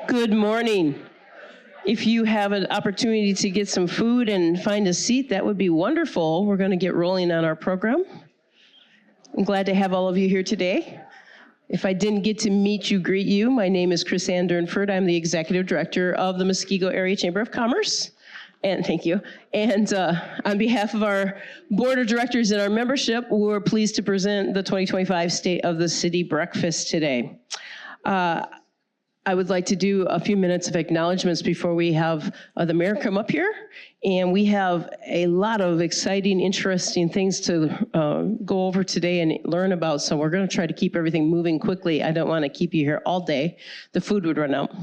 Good morning. If you have an opportunity to get some food and find a seat, that would be wonderful. We're going to get rolling on our program. I'm glad to have all of you here today. If I didn't get to meet you, greet you. My name is Chris Ann Durnford. I'm the Executive Director of the Muskego Area Chamber of Commerce. And thank you. And on behalf of our Board of Directors and our membership, we're pleased to present the 2025 State of the City Breakfast today. I would like to do a few minutes of acknowledgments before we have the mayor come up here. And we have a lot of exciting, interesting things to go over today and learn about. So we're going to try to keep everything moving quickly. I don't want to keep you here all day. The food would run out.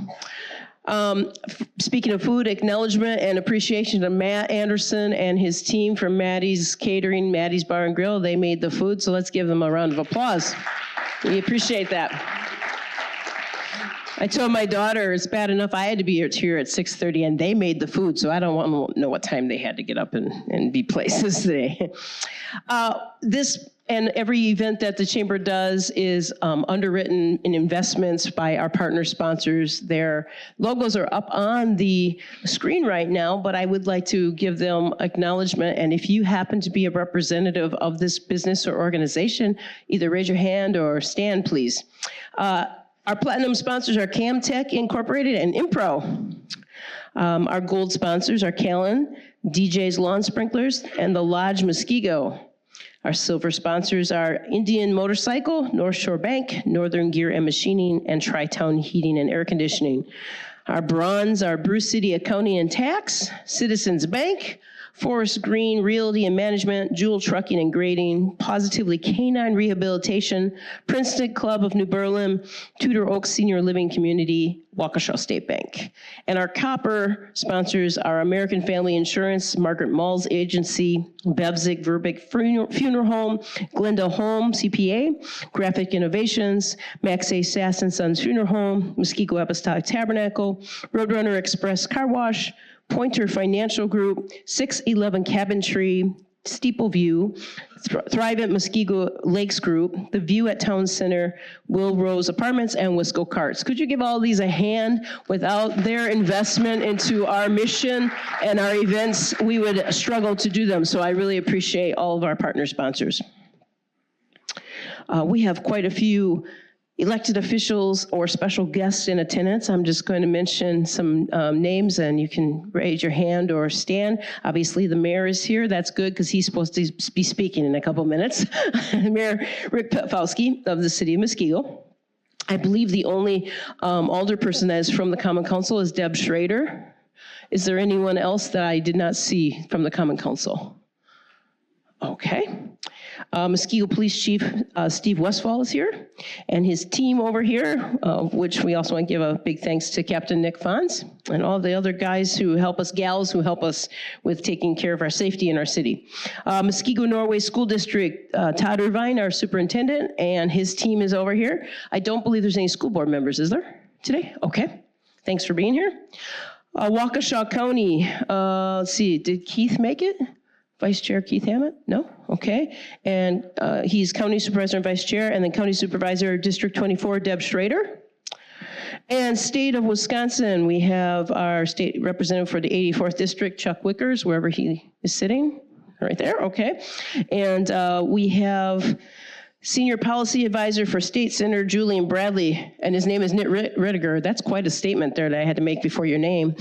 Speaking of food, acknowledgement and appreciation to Matt Anderson and his team from Maddie's Catering, Maddie's Bar and Grill. They made the food, so let's give them a round of applause. We appreciate that. I told my daughter it's bad enough I had to be here at 6:30 and they made the food, so I don't want to know what time they had to get up and be places today. This and every event that the Chamber does is underwritten in investments by our partner sponsors. Their logos are up on the screen right now, but I would like to give them acknowledgement. And if you happen to be a representative of this business or organization, either raise your hand or stand, please. Our platinum sponsors are Camtech Incorporated and Impro. Our gold sponsors are Callan, DJ's Lawn Sprinklers, and the Lodge Muskego. Our silver sponsors are Indian Motorcycle, North Shore Bank, Northern Gear and Machining, and Tri-Town Heating and Air Conditioning. Our bronze are Bruce City Accounting and Tax, Citizens Bank, Forest Green Realty and Management, Jewel Trucking and Grading, Positively Canine Rehabilitation, Princeton Club of New Berlin, Tudor Oaks Senior Living Community, Waukesha State Bank. And our copper sponsors are American Family Insurance, Margaret Mull's Agency, Bevzig Verbeek Funeral Home, Glenda Home CPA, Graphic Innovations, Max A. Sass and Sons Funeral Home, Muskego Apostolic Tabernacle, Roadrunner Express Car Wash, Pointer Financial Group, 611 Cabin Tree, Steeple View, Thrive at Muskego Lakes Group, The View at Town Center, Will Rose Apartments, and Wisco Carts. Could you give all these a hand? Without their investment into our mission and our events, we would struggle to do them. So I really appreciate all of our partner sponsors. We have quite a few elected officials or special guests in attendance. I'm just going to mention some names and you can raise your hand or stand. Obviously the mayor is here. That's good because he's supposed to be speaking in a couple minutes. Mayor Rick Petfowski of the city of Muskego. I believe the only alderperson that is from the Common Council is Deb Schrader. Is there anyone else that I did not see from the Common Council? Okay. Muskego Police Chief Steve Westfall is here, and his team over here, which we also want to give a big thanks to Captain Nick Fons and all the other guys who help us, gals who help us with taking care of our safety in our city. Muskego Norway School District, Todd Irvine, our superintendent, and his team is over here. I don't believe there's any school board members, is there, today? Okay, thanks for being here. Waukesha County, let's see, did Keith make it? Vice Chair Keith Hammett? No? Okay. And he's County Supervisor and Vice Chair, and then County Supervisor District 24, Deb Schrader. And State of Wisconsin, we have our state representative for the 84th District, Chuck Wickers, wherever he is sitting. Right there, okay. And we have Senior Policy Advisor for State Senator Julian Bradley, and his name is Nit Rittiger. That's quite a statement there that I had to make before your name.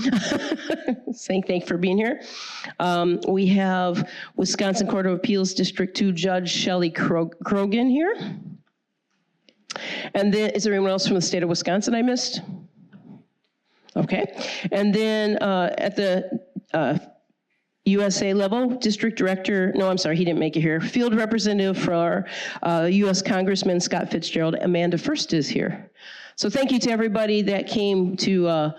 Saying thank you for being here. We have Wisconsin Court of Appeals District 2 Judge Shelley Krogan here. And then, is there anyone else from the state of Wisconsin I missed? Okay. And then at the USA level, District Director, no, I'm sorry, he didn't make it here. Field Representative for U.S. Congressman Scott Fitzgerald, Amanda First is here. So thank you to everybody that came to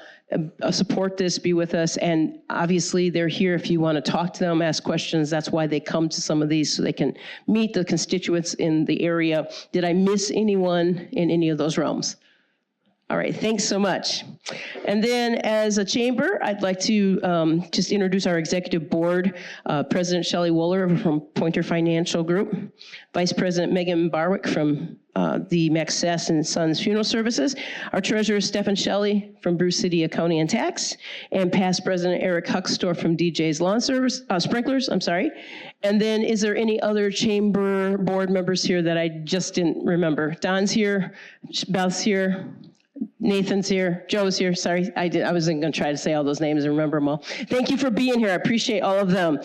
support this, be with us, and obviously they're here if you want to talk to them, ask questions. That's why they come to some of these, so they can meet the constituents in the area. Did I miss anyone in any of those realms? All right, thanks so much. And then as a chamber, I'd like to just introduce our executive board, President Shelley Wooler from Pointer Financial Group, Vice President Megan Barwick from the Maxess and Sons Funeral Services, our treasurer Stephen Shelley from Bruce City Accounting and Tax, and past President Eric Huckstorf from DJ's Lawn Service, Sprinklers, I'm sorry. And then is there any other chamber board members here that I just didn't remember? Don's here, Beth's here, Nathan's here, Joe's here. Sorry, I wasn't going to try to say all those names and remember them all. Thank you for being here. I appreciate all of them.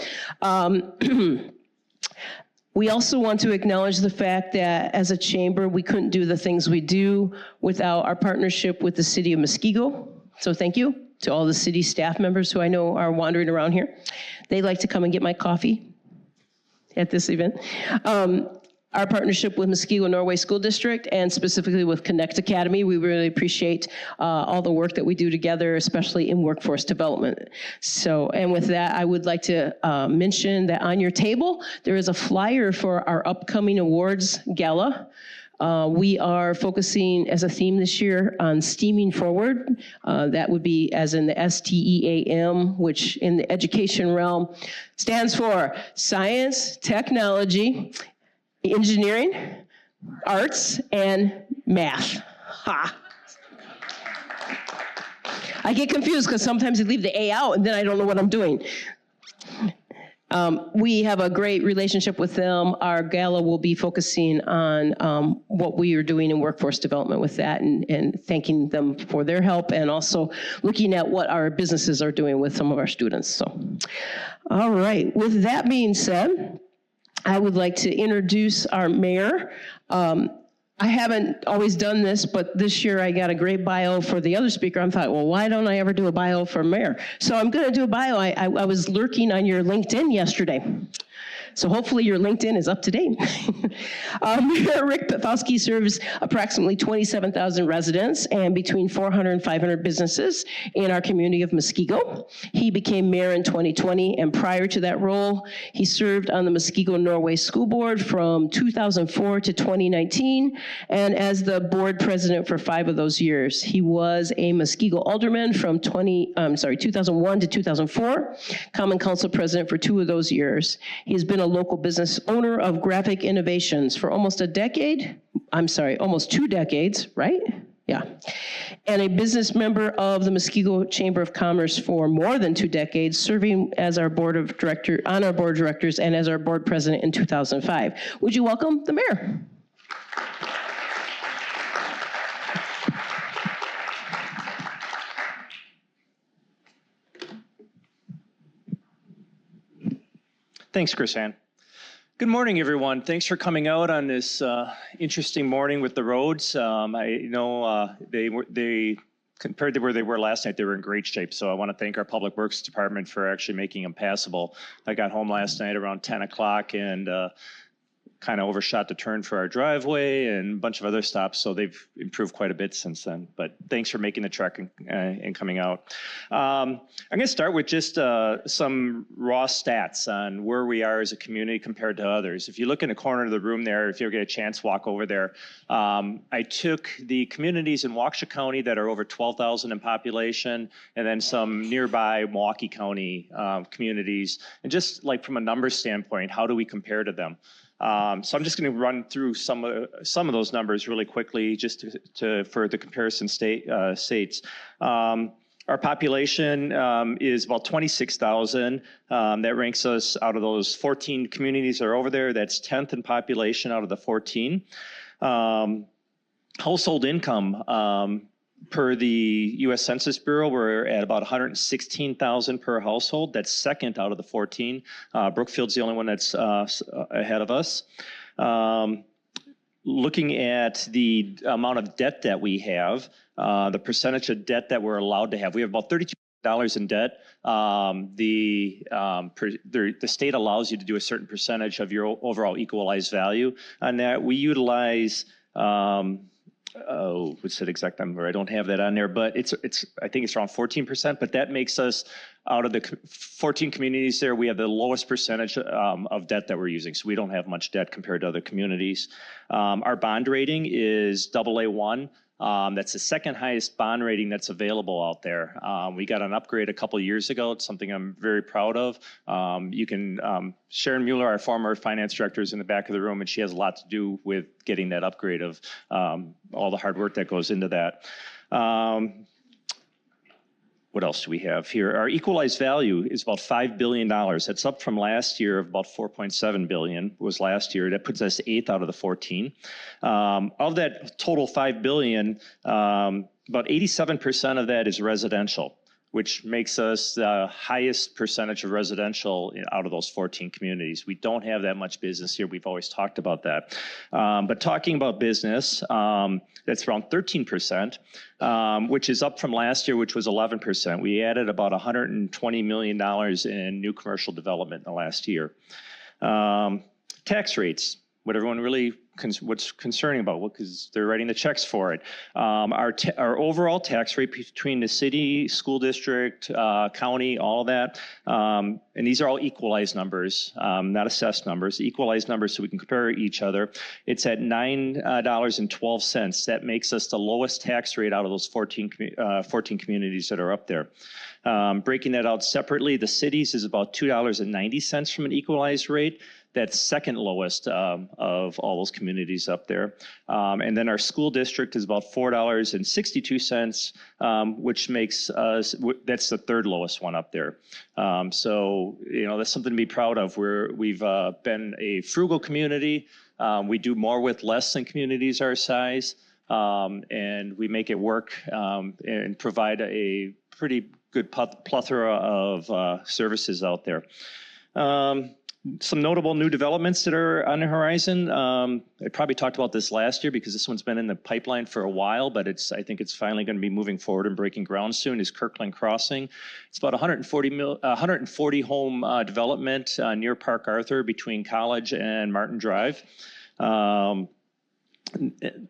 We also want to acknowledge the fact that as a chamber, we couldn't do the things we do without our partnership with the city of Muskego. So thank you to all the city staff members who I know are wandering around here. They like to come and get my coffee at this event. Our partnership with Muskego Norway School District and specifically with Connect Academy, we really appreciate all the work that we do together, especially in workforce development. So, and with that, I would like to mention that on your table, there is a flyer for our upcoming awards gala. We are focusing as a theme this year on steaming forward. That would be as in the STEAM, which in the education realm stands for science, technology, engineering, arts, and math. Ha. I get confused because sometimes I leave the A out and then I don't know what I'm doing. We have a great relationship with them. Our gala will be focusing on what we are doing in workforce development with that and thanking them for their help and also looking at what our businesses are doing with some of our students. So, all right, with that being said, I would like to introduce our mayor. I haven't always done this, but this year I got a great bio for the other speaker. I thought, well, why don't I ever do a bio for mayor? So I'm going to do a bio. I was lurking on your LinkedIn yesterday. So hopefully your LinkedIn is up to date. Mayor Rick Pefowski serves approximately 27,000 residents and between 400 and 500 businesses in our community of Muskego. He became mayor in 2020, and prior to that role, he served on the Muskego Norway School Board from 2004 to 2019, and as the board president for 5 of those years. He was a Muskego alderman from 2001 to 2004, Common Council president for 2 of those years. He's been a local business owner of Graphic Innovations for almost 2 decades, right? Yeah. And a business member of the Muskego Chamber of Commerce for more than 2 decades, serving as our board of directors and as our board president in 2005. Would you welcome the mayor? Thanks, Chrisanne. Good morning, everyone. Thanks for coming out on this interesting morning with the roads. I know they compared to where they were last night, they were in great shape. So I want to thank our Public Works Department for actually making them passable. I got home last night around 10 o'clock and kind of overshot the turn for our driveway and a bunch of other stops. So they've improved quite a bit since then. But thanks for making the trek and coming out. I'm going to start with just some raw stats on where we are as a community compared to others. If you look in the corner of the room there, if you ever get a chance, walk over there. I took the communities in Waukesha County that are over 12,000 in population, and then some nearby Milwaukee County communities. And just like from a numbers standpoint, how do we compare to them? So I'm just going to run through some of those numbers really quickly, just for the comparison states. Our population is about 26,000. That ranks us out of those 14 communities that are over there. That's 10th in population out of the 14. Household income. Per the U.S. Census Bureau, we're at about 116,000 per household. That's second out of the 14. Brookfield's the only one that's ahead of us. Looking at the amount of debt that we have, the percentage of debt that we're allowed to have, we have about $32 in debt. The state allows you to do a certain percentage of your overall equalized value. On that, we utilize what's that exact number? I don't have that on there, but I think it's around 14%, but that makes us, out of the 14 communities there, we have the lowest percentage of debt that we're using. So we don't have much debt compared to other communities. Our bond rating is AA1. That's the second highest bond rating that's available out there. We got an upgrade a couple years ago. It's something I'm very proud of. Sharon Mueller, our former finance director, is in the back of the room, and she has a lot to do with getting that upgrade of all the hard work that goes into that. What else do we have here? Our equalized value is about $5 billion. That's up from last year of about $4.7 billion was last year. That puts us 8th out of the 14. Of that total $5 billion, about 87% of that is residential, which makes us the highest percentage of residential out of those 14 communities. We don't have that much business here. We've always talked about that. But talking about business, that's around 13%, which is up from last year, which was 11%. We added about $120 million in new commercial development in the last year. Tax rates, what everyone really what's concerning about, because they're writing the checks for it. Our overall tax rate between the city, school district, county, all of that, and these are all equalized numbers, not assessed numbers, equalized numbers so we can compare each other. It's at $9.12. That makes us the lowest tax rate out of those 14 communities that are up there. Breaking that out separately, the cities is about $2.90 from an equalized rate. That's second lowest of all those communities up there. And then our school district is about $4.62, which makes us, that's the third lowest one up there. So, that's something to be proud of. We've been a frugal community. We do more with less than communities our size. And we make it work and provide a pretty good plethora of services out there. Some notable new developments that are on the horizon. I probably talked about this last year because this one's been in the pipeline for a while, but I think it's finally going to be moving forward and breaking ground soon, is Kirkland Crossing. It's about 140 home development near Park Arthur between College and Martin Drive.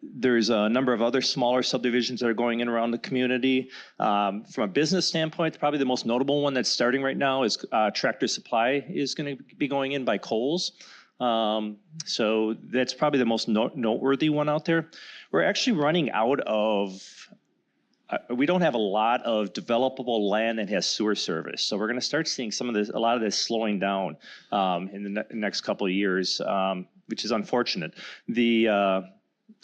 There's a number of other smaller subdivisions that are going in around the community. From a business standpoint, probably the most notable one that's starting right now is Tractor Supply is going to be going in by Kohl's. So that's probably the most noteworthy one out there. We're actually running out of, we don't have a lot of developable land that has sewer service. So we're going to start seeing a lot of this slowing down in the next couple of years, which is unfortunate.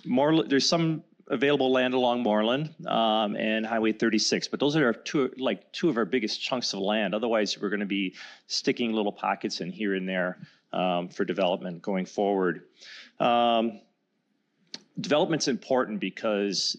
There's some available land along Moreland and Highway 36, but those are two of our biggest chunks of land. Otherwise, we're going to be sticking little pockets in here and there for development going forward. Development's important because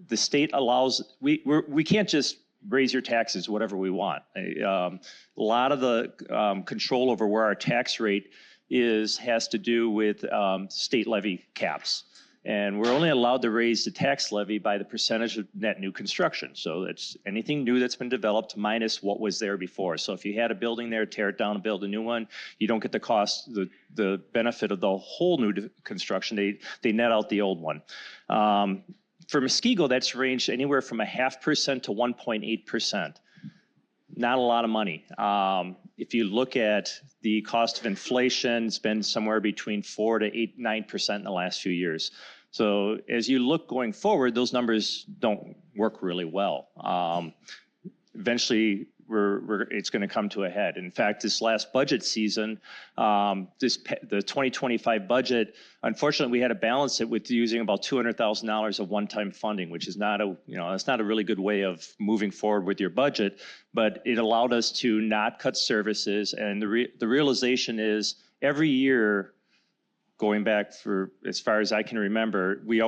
the state allows, we can't just raise your taxes whatever we want. A lot of the control over where our tax rate has to do with state levy caps. And we're only allowed to raise the tax levy by the percentage of net new construction. So that's anything new that's been developed minus what was there before. So if you had a building there, tear it down and build a new one, you don't get the benefit of the whole new construction. They net out the old one. For Muskego, that's ranged anywhere from 0.5% to 1.8%. Not a lot of money. If you look at the cost of inflation, it's been somewhere between 4 to 9% in the last few years. So as you look going forward, those numbers don't work really well. Eventually, it's going to come to a head. In fact, this last budget season, the 2025 budget, unfortunately, we had to balance it with using about $200,000 of one-time funding, which is that's not a really good way of moving forward with your budget. But it allowed us to not cut services, and the realization is every year, going back for as far as I can remember, we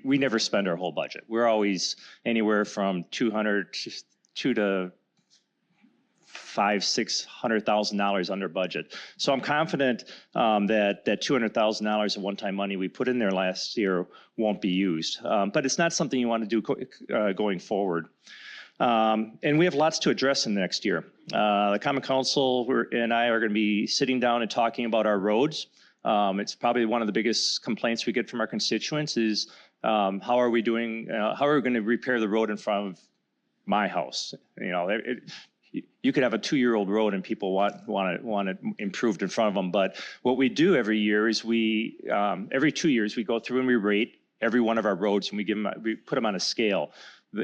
never spend our whole budget. We're always anywhere from $200,000 to $500,000-$600,000 under budget. So I'm confident that $200,000 of one-time money we put in there last year won't be used. But it's not something you want to do going forward. And we have lots to address in the next year. The Common Council and I are going to be sitting down and talking about our roads. It's probably one of the biggest complaints we get from our constituents is how are we going to repair the road in front of my house? You could have a 2-year-old road and people want it improved in front of them. But what we do every year is every 2 years, we go through and we rate every one of our roads, and we put them on a scale.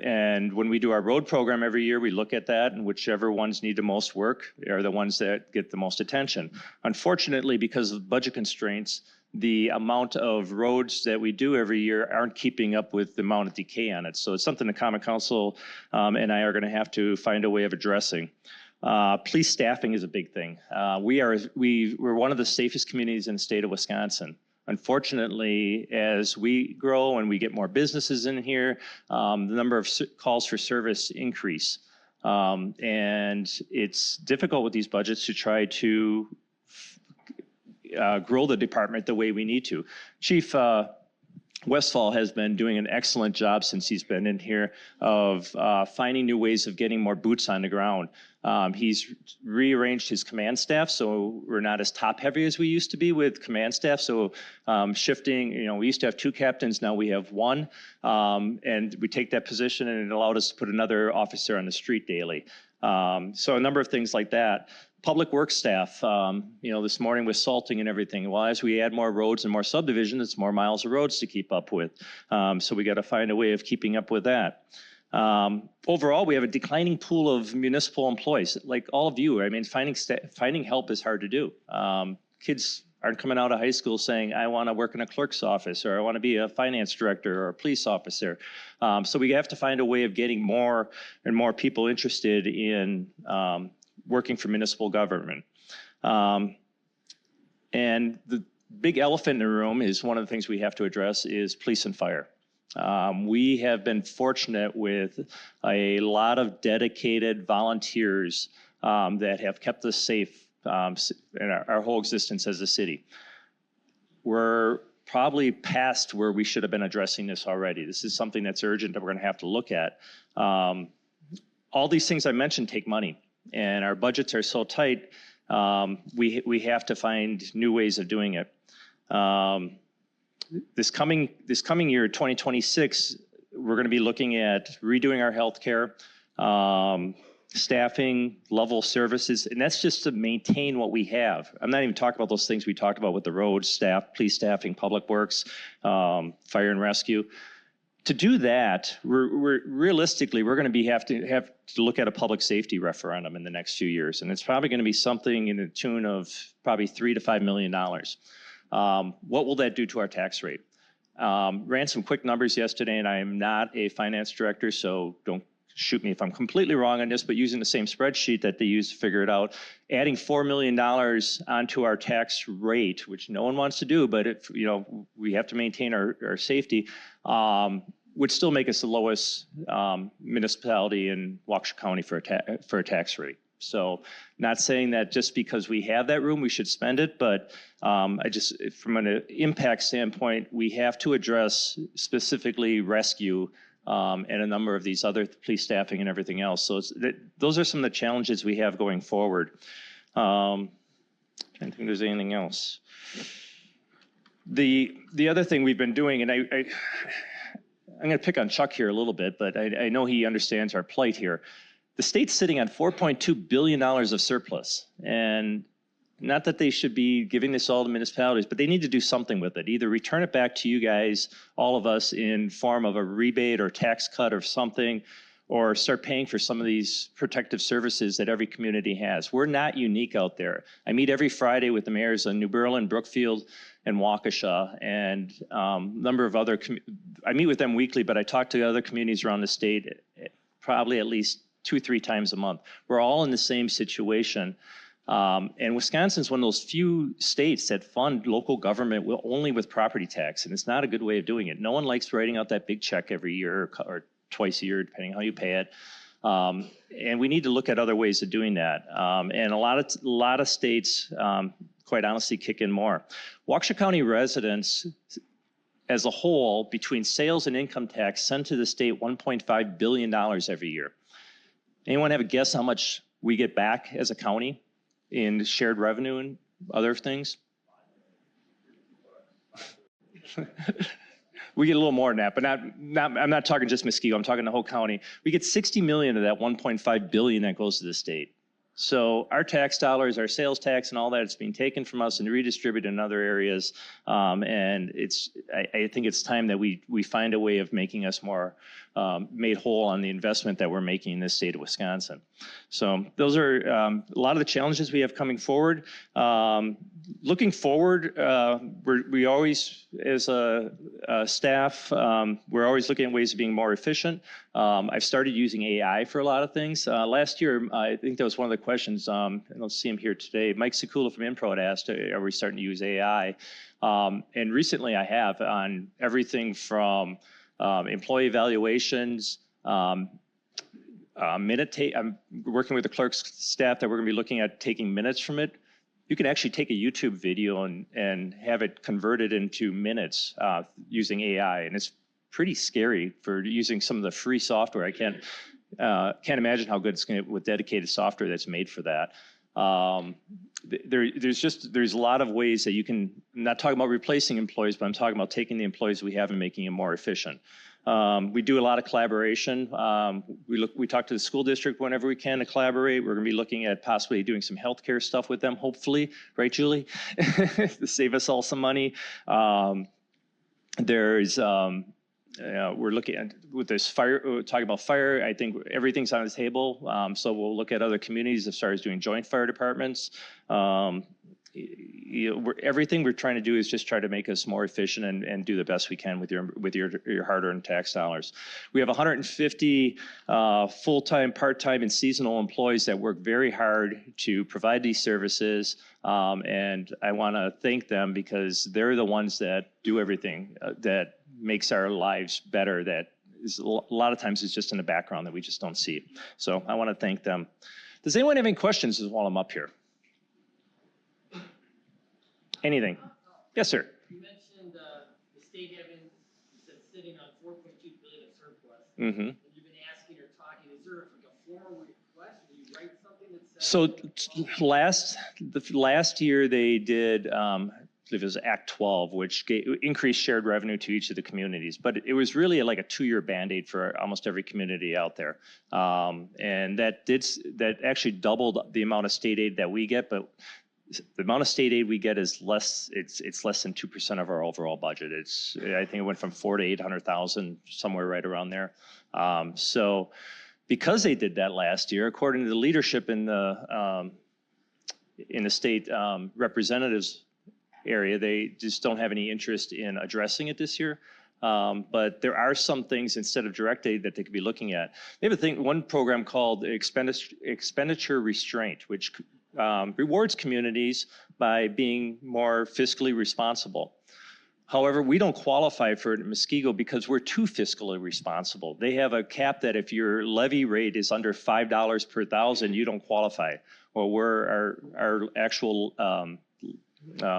And when we do our road program every year, we look at that, and whichever ones need the most work are the ones that get the most attention. Unfortunately, because of budget constraints, the amount of roads that we do every year aren't keeping up with the amount of decay on it. So it's something the Common Council and I are going to have to find a way of addressing. Police staffing is a big thing. We're one of the safest communities in the state of Wisconsin. Unfortunately, as we grow and we get more businesses in here, the number of calls for service increase. And it's difficult with these budgets to try to grow the department the way we need to. Chief Westfall has been doing an excellent job since he's been in here of finding new ways of getting more boots on the ground. He's rearranged his command staff, so we're not as top heavy as we used to be with command staff. So shifting, we used to have 2 captains, now we have 1. And we take that position and it allowed us to put another officer on the street daily. So a number of things like that. Public works staff, this morning with salting and everything. Well, as we add more roads and more subdivisions, it's more miles of roads to keep up with. So we got to find a way of keeping up with that. Overall, we have a declining pool of municipal employees. Like all of you, I mean, finding help is hard to do. Kids aren't coming out of high school saying, I want to work in a clerk's office, or I want to be a finance director or a police officer. So we have to find a way of getting more and more people interested in working for municipal government. And the big elephant in the room is one of the things we have to address is police and fire. We have been fortunate with a lot of dedicated volunteers that have kept us safe in our whole existence as a city. We're probably past where we should have been addressing this already. This is something that's urgent that we're going to have to look at. All these things I mentioned take money, and our budgets are so tight, we have to find new ways of doing it. This coming year, 2026, we're going to be looking at redoing our healthcare, staffing, level services, and that's just to maintain what we have. I'm not even talking about those things we talked about with the roads, staff, police staffing, public works, fire and rescue. To do that, realistically, we're going to have to look at a public safety referendum in the next few years, and it's probably going to be something in the tune of probably $3 to $5 million. What will that do to our tax rate? Ran some quick numbers yesterday, and I am not a finance director, so don't shoot me if I'm completely wrong on this, but using the same spreadsheet that they used to figure it out, adding $4 million onto our tax rate, which no one wants to do, but if we have to maintain our safety, would still make us the lowest municipality in Waukesha County for a tax rate. So not saying that just because we have that room, we should spend it, but from an impact standpoint, we have to address specifically rescue and a number of these other police staffing and everything else. So those are some of the challenges we have going forward. I don't think there's anything else. The other thing we've been doing, and I'm going to pick on Chuck here a little bit, but I know he understands our plight here. The state's sitting on $4.2 billion of surplus, and not that they should be giving this all to municipalities, but they need to do something with it. Either return it back to you guys, all of us, in form of a rebate or tax cut or something, or start paying for some of these protective services that every community has. We're not unique out there. I meet every Friday with the mayors in New Berlin, Brookfield, and Waukesha, and a number of other, I meet with them weekly, but I talk to other communities around the state probably at least 2-3 times a month. We're all in the same situation. And Wisconsin's one of those few states that fund local government only with property tax, and it's not a good way of doing it. No one likes writing out that big check every year or twice a year, depending how you pay it. And we need to look at other ways of doing that. And a lot of states, quite honestly, kick in more. Waukesha County residents as a whole, between sales and income tax, send to the state $1.5 billion every year. Anyone have a guess how much we get back as a county in shared revenue and other things? We get a little more than that, but I'm not talking just Muskego, I'm talking the whole county. We get $60 million of that $1.5 billion that goes to the state. So our tax dollars, our sales tax and all that, it's being taken from us and redistributed in other areas. And I think it's time that we find a way of making us more made whole on the investment that we're making in this state of Wisconsin. So those are a lot of the challenges we have coming forward. Looking forward, we always, as a staff, we're always looking at ways of being more efficient. I've started using AI for a lot of things. Last year, I think that was one of the questions, and I'll see him here today. Mike Sekula from Impro had asked, are we starting to use AI? And recently I have on everything from employee evaluations, I'm working with the clerk's staff that we're gonna be looking at taking minutes from it. You can actually take a YouTube video and have it converted into minutes using AI, and it's pretty scary for using some of the free software. I can't imagine how good it's going to with dedicated software that's made for that. There's a lot of ways that you can. I'm not talking about replacing employees, but I'm talking about taking the employees we have and making them more efficient. We do a lot of collaboration. We talk to the school district whenever we can to collaborate. We're going to be looking at possibly doing some healthcare stuff with them, hopefully, right, Julie? To save us all some money. We're looking at with this fire. Talking about fire, I think everything's on the table. So we'll look at other communities as far as doing joint fire departments. Everything we're trying to do is just try to make us more efficient and do the best we can with your hard-earned tax dollars. We have 150 full-time, part-time, and seasonal employees that work very hard to provide these services, and I want to thank them because they're the ones that do everything that makes our lives better. That is a lot of times it's just in the background that we just don't see. So I want to thank them. Does anyone have any questions while I'm up here? Anything? Yes, sir. You mentioned the state sitting on $4.2 billion of surplus. Mm-hmm. And you've been asking or talking. Is there like a formal request? Do you write something that says? So last year they did, I believe it was Act 12, which increased shared revenue to each of the communities. But it was really like a 2-year Band-Aid for almost every community out there. And that actually doubled the amount of state aid that we get, but the amount of state aid we get is less. It's less than 2% of our overall budget. I think it went from $400,000 to $800,000, somewhere right around there. So, because they did that last year, according to the leadership in the state representatives area, they just don't have any interest in addressing it this year. But there are some things instead of direct aid that they could be looking at. They have one program called expenditure restraint, which rewards communities by being more fiscally responsible. However, we don't qualify for it in Muskego because we're too fiscally responsible. They have a cap that if your levy rate is under $5 per thousand, you don't qualify. Well, our actual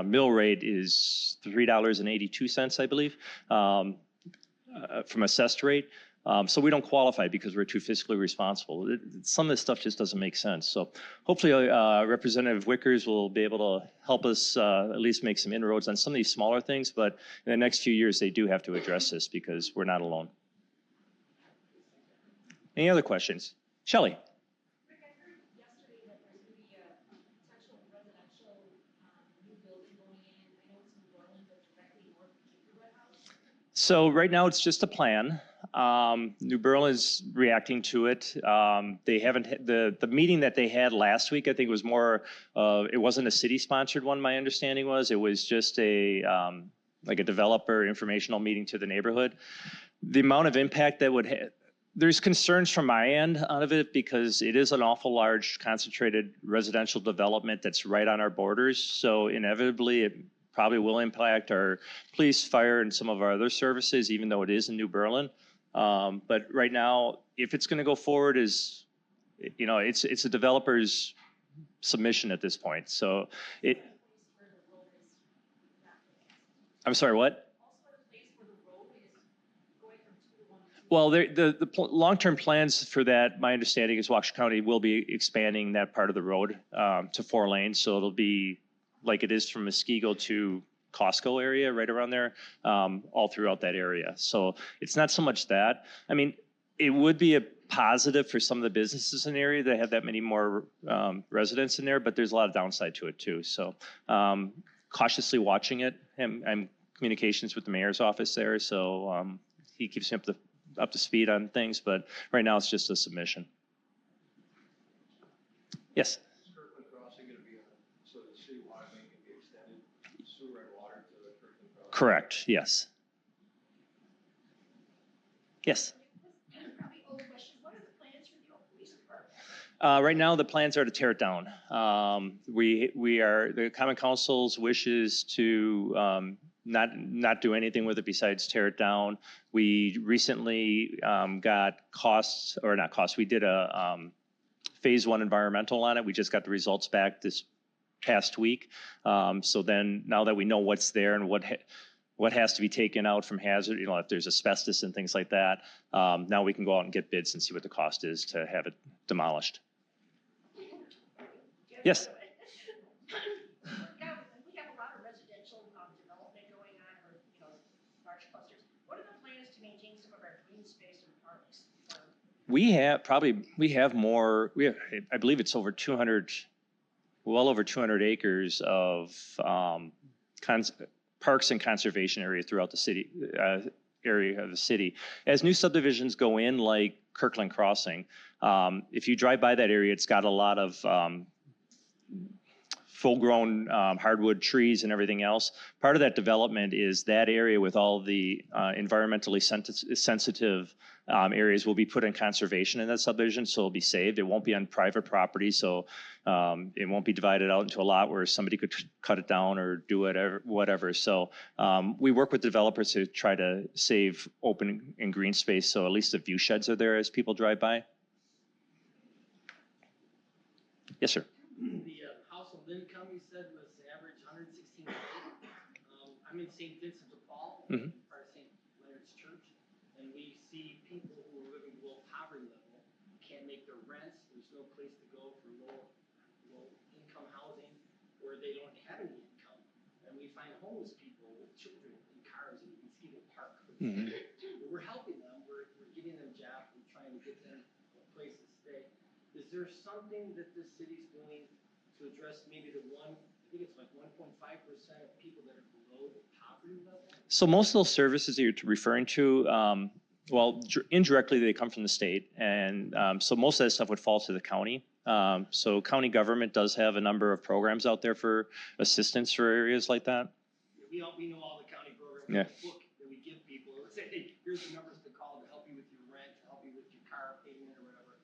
mill rate is $3.82, I believe, from assessed rate. So we don't qualify because we're too fiscally responsible. Some of this stuff just doesn't make sense. So hopefully Representative Wickers will be able to help us at least make some inroads on some of these smaller things. But in the next few years, they do have to address this because we're not alone. Any other questions? Shelley. Rick, I heard yesterday that there's going to be a potential residential new building going in. I know it's in Berlin, but directly north of Gingerbread House. So right now it's just a plan. New Berlin is reacting to it. They haven't the meeting that they had last week. I think was more. It wasn't a city-sponsored one. My understanding was it was just like a developer informational meeting to the neighborhood. The amount of impact that would have. There's concerns from my end out of it because it is an awful large concentrated residential development that's right on our borders. So inevitably it probably will impact our police, fire, and some of our other services, even though it is in New Berlin. But right now, if it's going to go forward, it's a developer's submission at this point. So I'm sorry, what? Well, the long-term plans for that, my understanding is Waukesha County will be expanding that part of the road to 4 lanes. So it'll be like it is from Muskego to Costco area, right around there, all throughout that area. So it's not so much that. I mean, it would be positive for some of the businesses in the area. They have that many more residents in there, but there's a lot of downside to it too. So cautiously watching it. I'm communications with the mayor's office there, so he keeps me up to speed on things. But right now, it's just a submission. Yes. Kirkland Crossing going to be so the city water main can be extended, sewer and water to the Kirkland Crossing? Correct. Yes. Yes. Probably old question. What are the plans for the old police department? Right now, the plans are to tear it down. The Common Council's wishes to not do anything with it besides tear it down. We recently got we did a phase 1 environmental on it. We just got the results back this past week. So then now that we know what's there and what has to be taken out from hazard, if there's asbestos and things like that, now we can go out and get bids and see what the cost is to have it demolished. Yes. We have a lot of residential development going on, or large clusters. What are the plans to maintain some of our green space and parks? I believe it's over 200, well over 200 acres of parks and conservation area throughout the city, area of the city. As new subdivisions go in, like Kirkland Crossing, if you drive by that area, it's got a lot of full-grown hardwood trees and everything else. Part of that development is that area with all the environmentally sensitive areas will be put in conservation in that subdivision, so it'll be saved. It won't be on private property, so it won't be divided out into a lot where somebody could cut it down or do whatever. So we work with developers to try to save open and green space, so at least the view sheds are there as people drive by. Yes, sir. The household income, you said, was average $116,000. I'm in St. Vincent de Paul, part of St. Leonard's Church, and we see people who are living below poverty level, can't make their rents, there's no place to go for low income housing, or they don't have any income. And we find homeless people with children in cars in Muskego Park. We're helping them, we're getting them jobs, we're trying to get them a place to stay. Is there something that the city's doing to address maybe I think it's like 1.5% of people that are below the poverty level? So most of those services that you're referring to, well, indirectly they come from the state, and so most of that stuff would fall to the county. So county government does have a number of programs out there for assistance for areas like that. We know all the county programs. Yeah. The book that we give people, let's say, hey, here's the numbers to call to help you with your rent, to help you with your car payment or whatever.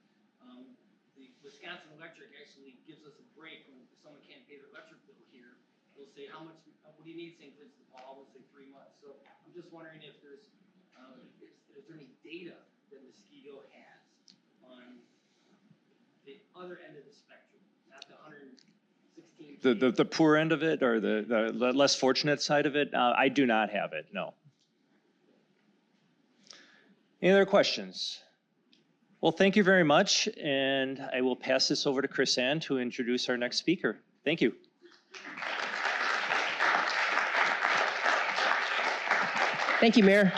The Wisconsin Electric actually gives us a break when someone can't pay their electric bill here. They'll say, what do you need, St. Vincent de Paul? We'll say 3 months. So I'm just wondering if is there any data that Muskego has on the other end of the spectrum, not the 116. The poor end of it, or the less fortunate side of it? I do not have it, no. Any other questions? Well, thank you very much, and I will pass this over to Chris Ann to introduce our next speaker. Thank you. Thank you, Mayor.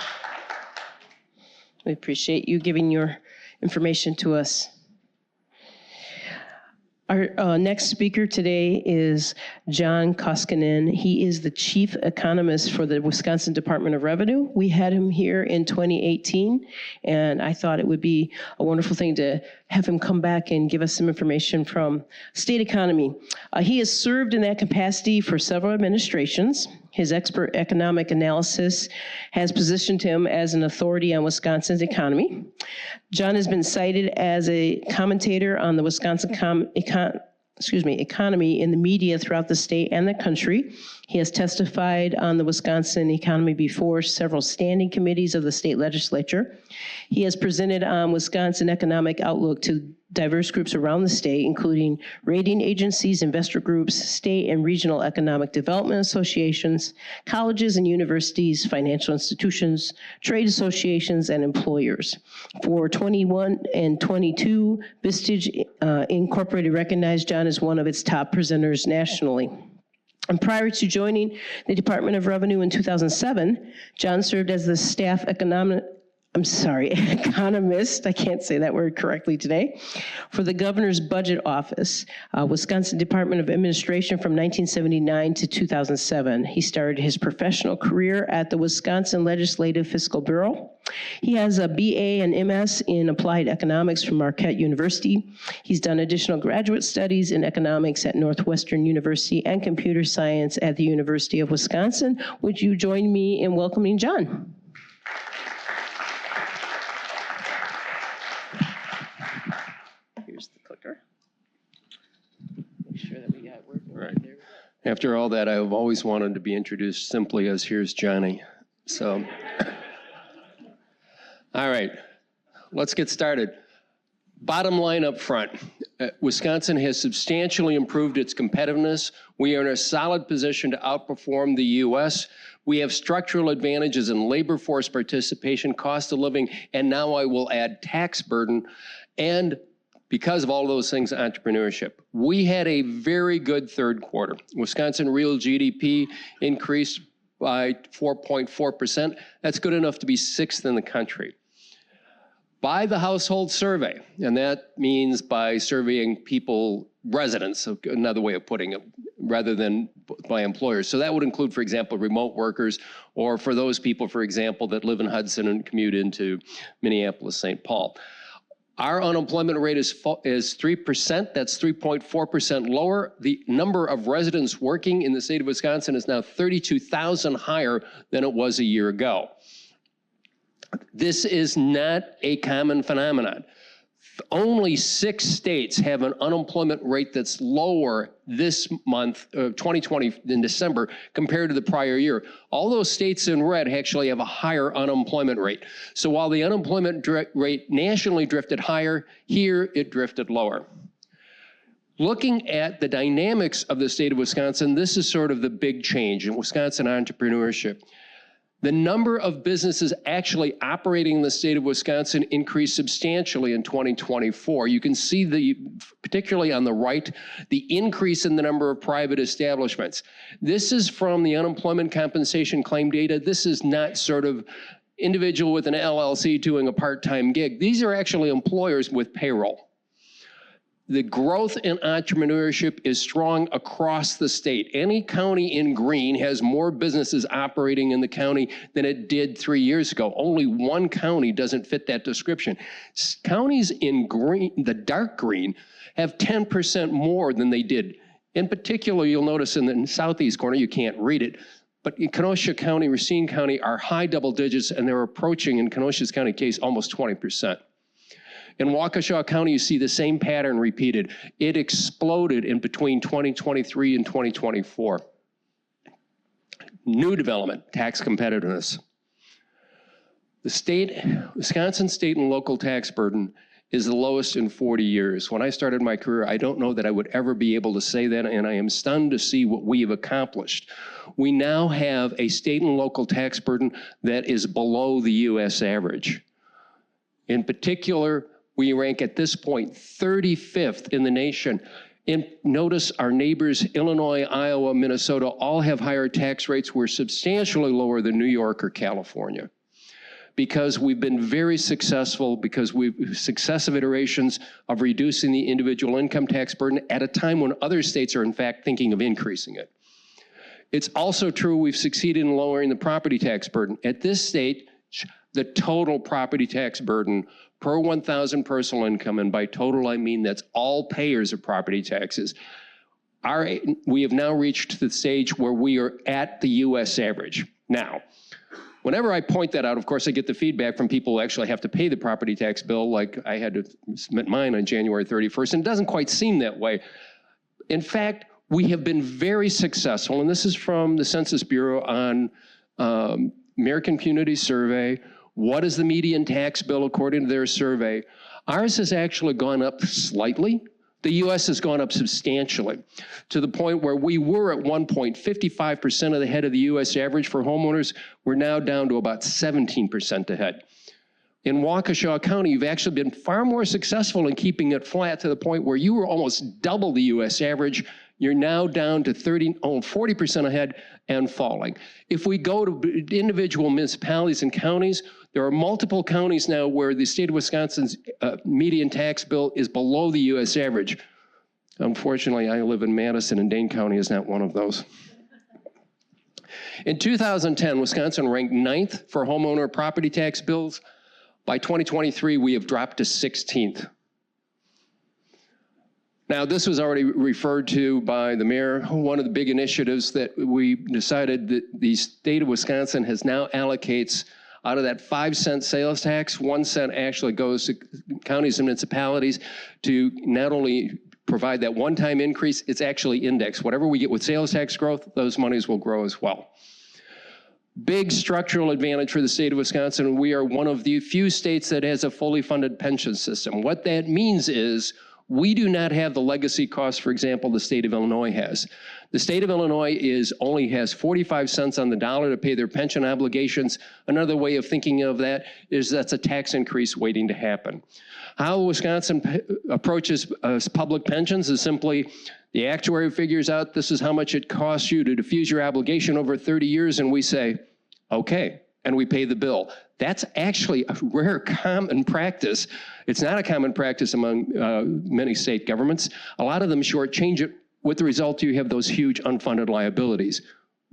We appreciate you giving your information to us. Our next speaker today is John Koskinen. He is the chief economist for the Wisconsin Department of Revenue. We had him here in 2018, and I thought it would be a wonderful thing to have him come back and give us some information from state economy. He has served in that capacity for several administrations. His expert economic analysis has positioned him as an authority on Wisconsin's economy. John has been cited as a commentator on the Wisconsin economy in the media throughout the state and the country. He has testified on the Wisconsin economy before several standing committees of the state legislature. He has presented on Wisconsin economic outlook to diverse groups around the state, including rating agencies, investor groups, state and regional economic development associations, colleges and universities, financial institutions, trade associations, and employers. For 21 and 22, Vistage Incorporated recognized John as one of its top presenters nationally. And prior to joining the Department of Revenue in 2007, John served as the staff economist, I can't say that word correctly today, for the Governor's Budget Office, Wisconsin Department of Administration from 1979 to 2007. He started his professional career at the Wisconsin Legislative Fiscal Bureau. He has a BA and MS in Applied Economics from Marquette University. He's done additional graduate studies in economics at Northwestern University and computer science at the University of Wisconsin. Would you join me in welcoming John? Here's the clicker. Make sure that we got it working right there. After all that, I've always wanted to be introduced simply as here's Johnny. So, all right, let's get started. Bottom line up front, Wisconsin has substantially improved its competitiveness. We are in a solid position to outperform the U.S. We have structural advantages in labor force participation, cost of living, and now I will add tax burden, and because of all those things, entrepreneurship. We had a very good third quarter. Wisconsin real GDP increased by 4.4%. That's good enough to be sixth in the country. By the household survey, and that means by surveying people, residents, another way of putting it, rather than by employers. So that would include, for example, remote workers, or for those people, for example, that live in Hudson and commute into Minneapolis, St. Paul. Our unemployment rate is 3%. That's 3.4% lower. The number of residents working in the state of Wisconsin is now 32,000 higher than it was a year ago. This is not a common phenomenon. Only 6 states have an unemployment rate that's lower this month, 2020 in December, compared to the prior year. All those states in red actually have a higher unemployment rate. So while the unemployment rate nationally drifted higher, here it drifted lower. Looking at the dynamics of the state of Wisconsin, this is sort of the big change in Wisconsin entrepreneurship. The number of businesses actually operating in the state of Wisconsin increased substantially in 2024. You can see, particularly on the right, the increase in the number of private establishments. This is from the unemployment compensation claim data. This is not sort of individual with an LLC doing a part-time gig. These are actually employers with payroll. The growth in entrepreneurship is strong across the state. Any county in green has more businesses operating in the county than it did 3 years ago. Only one county doesn't fit that description. Counties in green, the dark green, have 10% more than they did. In particular, you'll notice in the southeast corner, you can't read it, but in Kenosha County, Racine County are high double digits, and they're approaching, in Kenosha's county case, almost 20%. In Waukesha County, you see the same pattern repeated. It exploded in between 2023 and 2024. New development, tax competitiveness. The Wisconsin state and local tax burden is the lowest in 40 years. When I started my career, I don't know that I would ever be able to say that, and I am stunned to see what we have accomplished. We now have a state and local tax burden that is below the U.S. average. In particular, we rank at this point 35th in the nation. And notice our neighbors, Illinois, Iowa, Minnesota, all have higher tax rates. We're substantially lower than New York or California, because we've been very successful, because we've successive iterations of reducing the individual income tax burden at a time when other states are in fact thinking of increasing it. It's also true we've succeeded in lowering the property tax burden. At this stage, the total property tax burden per 1,000 personal income, and by total I mean that's all payers of property taxes, we have now reached the stage where we are at the U.S. average. Now, whenever I point that out, of course, I get the feedback from people who actually have to pay the property tax bill, like I had to submit mine on January 31st, and it doesn't quite seem that way. In fact, we have been very successful, and this is from the Census Bureau on American Community Survey. What is the median tax bill according to their survey? Ours has actually gone up slightly. The U.S. has gone up substantially, to the point where we were at one point 55% ahead of the U.S. average for homeowners. We're now down to about 17% ahead. In Waukesha County, you've actually been far more successful in keeping it flat, to the point where you were almost double the U.S. average. You're now down to 40% ahead and falling. If we go to individual municipalities and counties, There are multiple counties now where the state of Wisconsin's median tax bill is below the U.S. average. Unfortunately, I live in Madison, and Dane County is not one of those. In 2010, Wisconsin ranked 9th for homeowner property tax bills. By 2023, we have dropped to 16th. Now, this was already referred to by the mayor. One of the big initiatives that we decided that the state of Wisconsin has now allocates out of that 5-cent sales tax, 1 cent actually goes to counties and municipalities to not only provide that one-time increase, it's actually indexed. Whatever we get with sales tax growth, those monies will grow as well. Big structural advantage for the state of Wisconsin. We are one of the few states that has a fully funded pension system. What that means is we do not have the legacy costs, for example, the state of Illinois has. The state of Illinois only has 45 cents on the dollar to pay their pension obligations. Another way of thinking of that is that's a tax increase waiting to happen. How Wisconsin approaches public pensions is simply the actuary figures out this is how much it costs you to diffuse your obligation over 30 years, and we say, okay, and we pay the bill. That's actually a rare common practice. It's not a common practice among many state governments. A lot of them shortchange it, with the result you have those huge unfunded liabilities.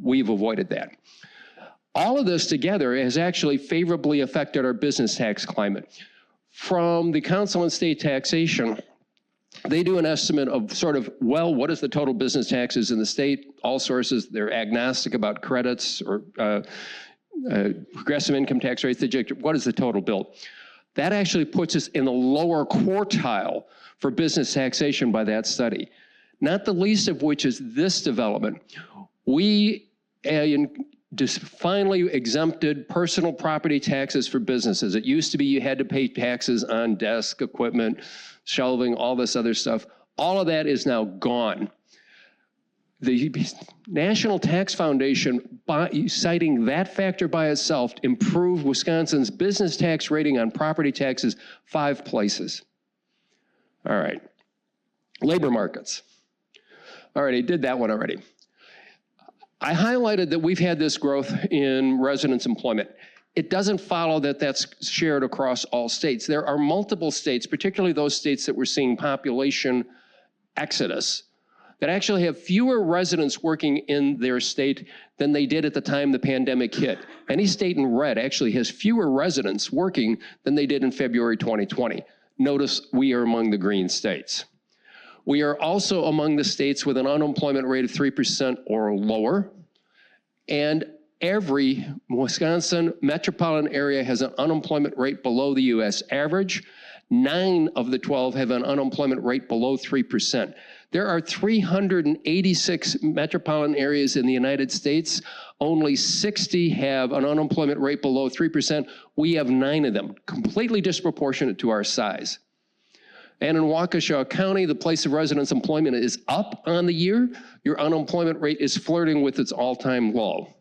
We've avoided that. All of this together has actually favorably affected our business tax climate. From the Council on State Taxation, they do an estimate of sort of, well, what is the total business taxes in the state? All sources, they're agnostic about credits or progressive income tax rates. What is the total bill? That actually puts us in the lower quartile for business taxation by that study. Not the least of which is this development. We just finally exempted personal property taxes for businesses. It used to be you had to pay taxes on desk, equipment, shelving, all this other stuff. All of that is now gone. The National Tax Foundation, citing that factor by itself, improved Wisconsin's business tax rating on property taxes 5 places. All right, labor markets. All right, I did that one already. I highlighted that we've had this growth in residence employment. It doesn't follow that that's shared across all states. There are multiple states, particularly those states that we're seeing population exodus, that actually have fewer residents working in their state than they did at the time the pandemic hit. Any state in red actually has fewer residents working than they did in February 2020. Notice we are among the green states. We are also among the states with an unemployment rate of 3% or lower, and every Wisconsin metropolitan area has an unemployment rate below the US average. 9 of the 12 have an unemployment rate below 3%. There are 386 metropolitan areas in the United States. Only 60 have an unemployment rate below 3%. We have 9 of them, completely disproportionate to our size. And in Waukesha County, the place of residence employment is up on the year. Your unemployment rate is flirting with its all-time low.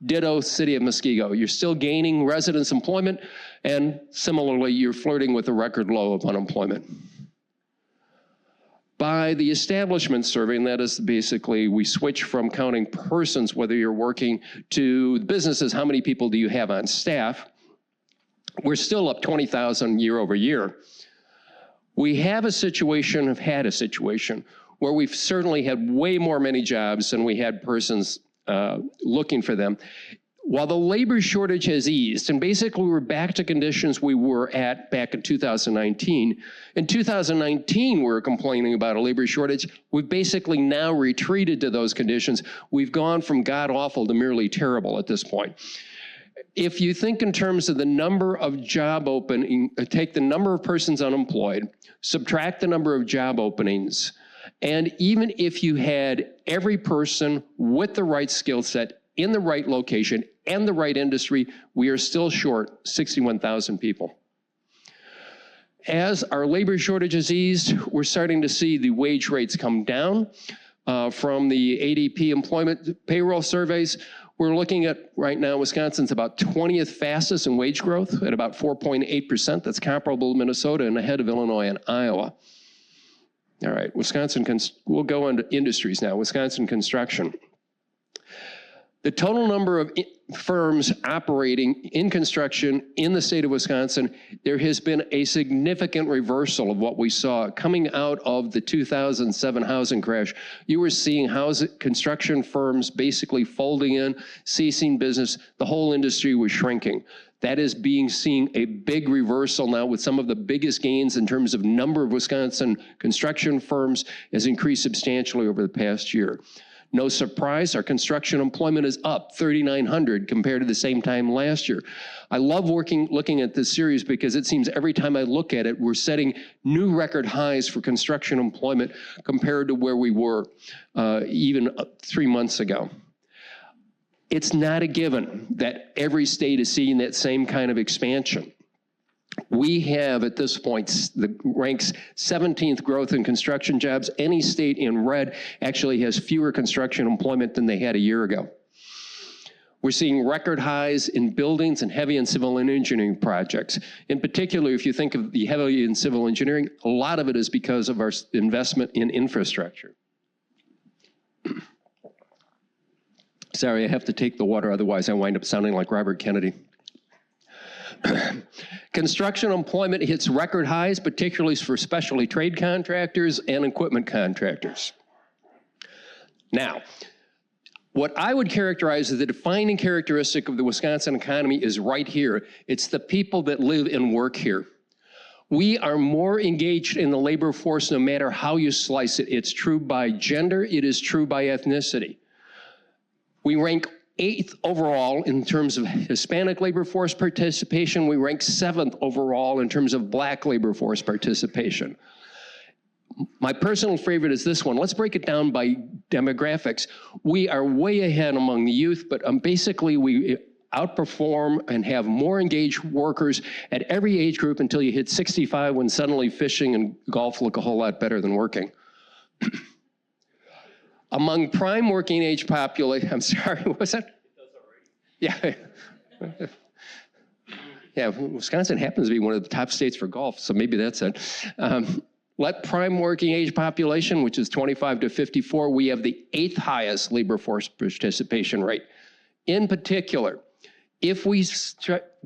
Ditto city of Muskego. You're still gaining residence employment, and similarly, you're flirting with a record low of unemployment. By the establishment survey, and that is basically we switch from counting persons, whether you're working, to businesses, how many people do you have on staff? We're still up 20,000 year over year. We have a situation, have had a situation, where we've certainly had way more many jobs than we had persons looking for them. While the labor shortage has eased, and basically we're back to conditions we were at back in 2019. In 2019, we were complaining about a labor shortage. We've basically now retreated to those conditions. We've gone from god-awful to merely terrible at this point. If you think in terms of the number of job opening, take the number of persons unemployed, subtract the number of job openings, and even if you had every person with the right skill set in the right location and the right industry, we are still short 61,000 people. As our labor shortage has eased, we're starting to see the wage rates come down from the ADP employment payroll surveys. We're looking at, right now, Wisconsin's about 20th fastest in wage growth at about 4.8%. That's comparable to Minnesota and ahead of Illinois and Iowa. All right, we'll go into industries now. Wisconsin construction. The total number of firms operating in construction in the state of Wisconsin, there has been a significant reversal of what we saw coming out of the 2007 housing crash. You were seeing construction firms basically folding in, ceasing business. The whole industry was shrinking. That is seeing a big reversal now, with some of the biggest gains in terms of number of Wisconsin construction firms has increased substantially over the past year. No surprise, our construction employment is up 3,900 compared to the same time last year. I love looking at this series because it seems every time I look at it, we're setting new record highs for construction employment compared to where we were even 3 months ago. It's not a given that every state is seeing that same kind of expansion. We have, at this point, the ranks 17th growth in construction jobs. Any state in red actually has fewer construction employment than they had a year ago. We're seeing record highs in buildings and heavy and civil and engineering projects. In particular, if you think of the heavy and civil engineering, a lot of it is because of our investment in infrastructure. Sorry, I have to take the water, otherwise I wind up sounding like Robert Kennedy. Construction employment hits record highs, particularly for specialty trade contractors and equipment contractors. Now, what I would characterize as the defining characteristic of the Wisconsin economy is right here. It's the people that live and work here. We are more engaged in the labor force no matter how you slice it. It's true by gender, it is true by ethnicity. We rank 8th overall in terms of Hispanic labor force participation. We rank 7th overall in terms of Black labor force participation. My personal favorite is this one. Let's break it down by demographics. We are way ahead among the youth, but basically we outperform and have more engaged workers at every age group until you hit 65, when suddenly fishing and golf look a whole lot better than working. Among prime working age population, I'm sorry, what was that? Yeah. Yeah, Wisconsin happens to be one of the top states for golf, so maybe that's it. Let prime working age population, which is 25 to 54, we have the 8th highest labor force participation rate. In particular, if we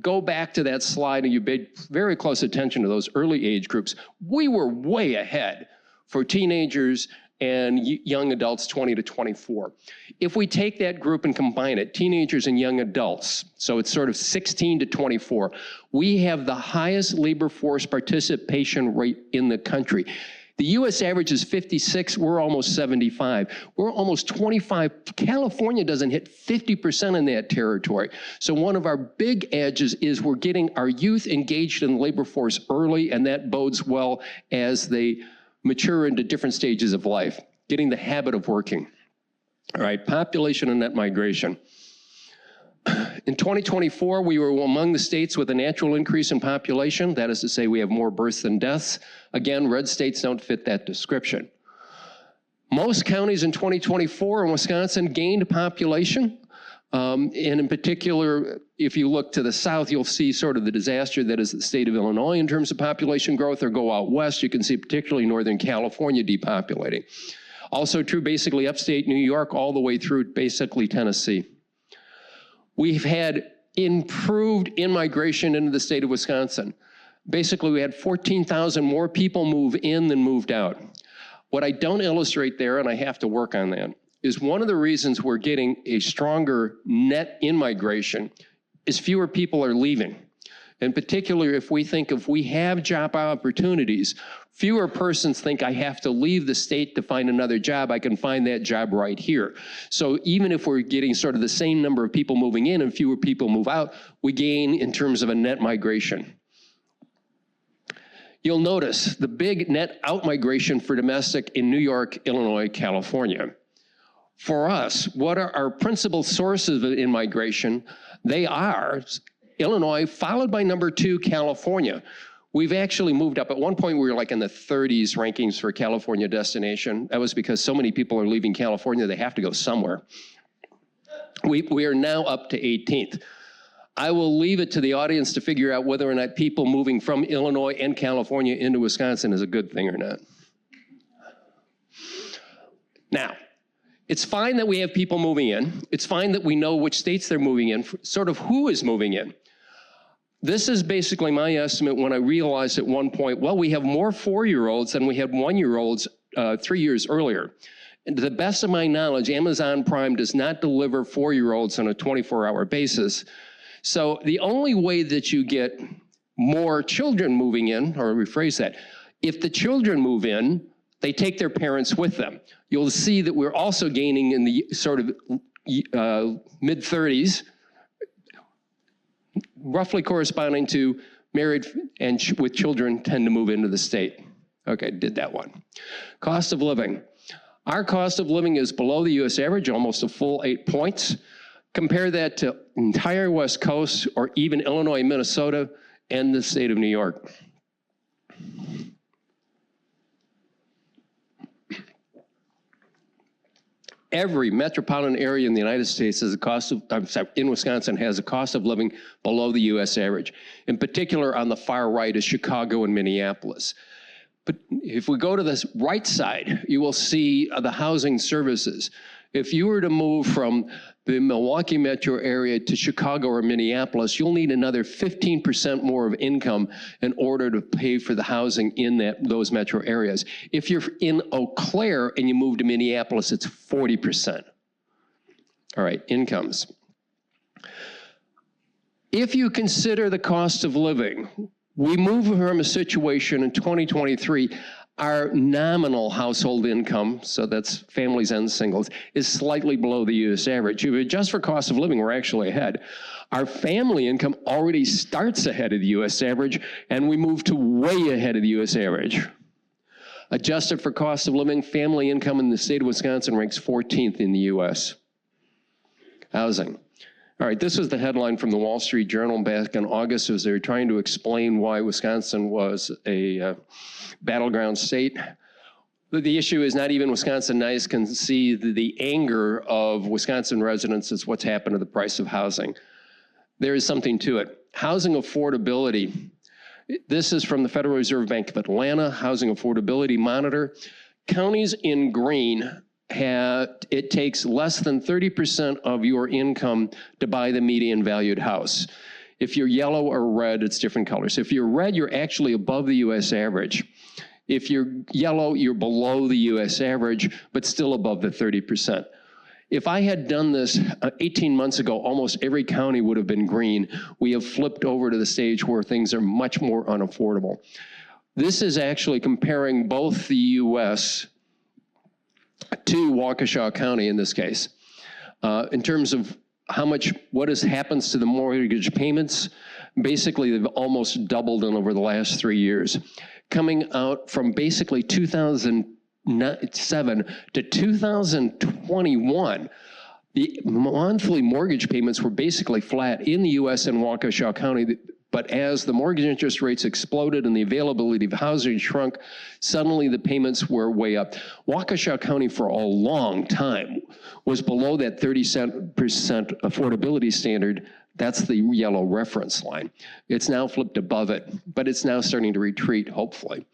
go back to that slide and you paid very close attention to those early age groups, we were way ahead for teenagers and young adults 20 to 24. If we take that group and combine it, teenagers and young adults, so it's sort of 16 to 24, we have the highest labor force participation rate in the country. The US average is 56, we're almost 75. We're almost 25, California doesn't hit 50% in that territory. So one of our big edges is we're getting our youth engaged in the labor force early, and that bodes well as they mature into different stages of life, getting the habit of working. All right, population and net migration. In 2024, we were among the states with a natural increase in population. That is to say, we have more births than deaths. Again, red states don't fit that description. Most counties in 2024 in Wisconsin gained population. And in particular, if you look to the south, you'll see sort of the disaster that is the state of Illinois in terms of population growth, or go out west, you can see particularly Northern California depopulating. Also true basically upstate New York all the way through basically Tennessee. We've had improved in-migration into the state of Wisconsin. Basically, we had 14,000 more people move in than moved out. What I don't illustrate there, and I have to work on that, is one of the reasons we're getting a stronger net in-migration is fewer people are leaving. In particular, if we have job opportunities, fewer persons think I have to leave the state to find another job. I can find that job right here. So even if we're getting sort of the same number of people moving in and fewer people move out, we gain in terms of a net migration. You'll notice the big net out migration for domestic in New York, Illinois, California. For us, what are our principal sources of in-migration? They are Illinois, followed by number 2, California. We've actually moved up. At one point, we were like in the 30s rankings for California destination. That was because so many people are leaving California, they have to go somewhere. We are now up to 18th. I will leave it to the audience to figure out whether or not people moving from Illinois and California into Wisconsin is a good thing or not. Now, It's fine that we have people moving in. It's fine that we know which states they're moving in, sort of who is moving in. This is basically my estimate when I realized at one point, well, we have more 4-year-olds than we had 1-year-olds 3 years earlier. And to the best of my knowledge, Amazon Prime does not deliver 4-year-olds on a 24-hour basis. So the only way that you get more children moving in, or rephrase that, if the children move in, they take their parents with them. You'll see that we're also gaining in the sort of mid-30s, roughly corresponding to married and with children tend to move into the state. Okay, did that one. Cost of living. Our cost of living is below the US average, almost a full 8 points. Compare that to entire West Coast or even Illinois, Minnesota, and the state of New York. Every metropolitan area in the United States has a cost of, in Wisconsin, has a cost of living below the US average. In particular, on the far right is Chicago and Minneapolis. But if we go to this right side, you will see the housing services. If you were to move from the Milwaukee metro area to Chicago or Minneapolis, you'll need another 15% more of income in order to pay for the housing in those metro areas. If you're in Eau Claire and you move to Minneapolis, it's 40%. All right, incomes. If you consider the cost of living, we move from a situation in 2023, our nominal household income, so that's families and singles, is slightly below the US average. If you adjust for cost of living, we're actually ahead. Our family income already starts ahead of the US average, and we move to way ahead of the US average. Adjusted for cost of living, family income in the state of Wisconsin ranks 14th in the US. Housing. All right, this was the headline from the Wall Street Journal back in August as they were trying to explain why Wisconsin was a battleground state. The issue is not even Wisconsinites can see the anger of Wisconsin residents is what's happened to the price of housing. There is something to it. Housing affordability. This is from the Federal Reserve Bank of Atlanta, Housing Affordability Monitor. Counties in green it takes less than 30% of your income to buy the median valued house. If you're yellow or red, it's different colors. If you're red, you're actually above the US average. If you're yellow, you're below the US average, but still above the 30%. If I had done this 18 months ago, almost every county would have been green. We have flipped over to the stage where things are much more unaffordable. This is actually comparing both the US to Waukesha County in this case. In terms of what happens to the mortgage payments, basically they've almost doubled in over the last 3 years. Coming out from basically 2007 to 2021, the monthly mortgage payments were basically flat in the US and Waukesha County. But as the mortgage interest rates exploded and the availability of housing shrunk, suddenly the payments were way up. Waukesha County for a long time was below that 30% affordability standard. That's the yellow reference line. It's now flipped above it, but it's now starting to retreat, hopefully.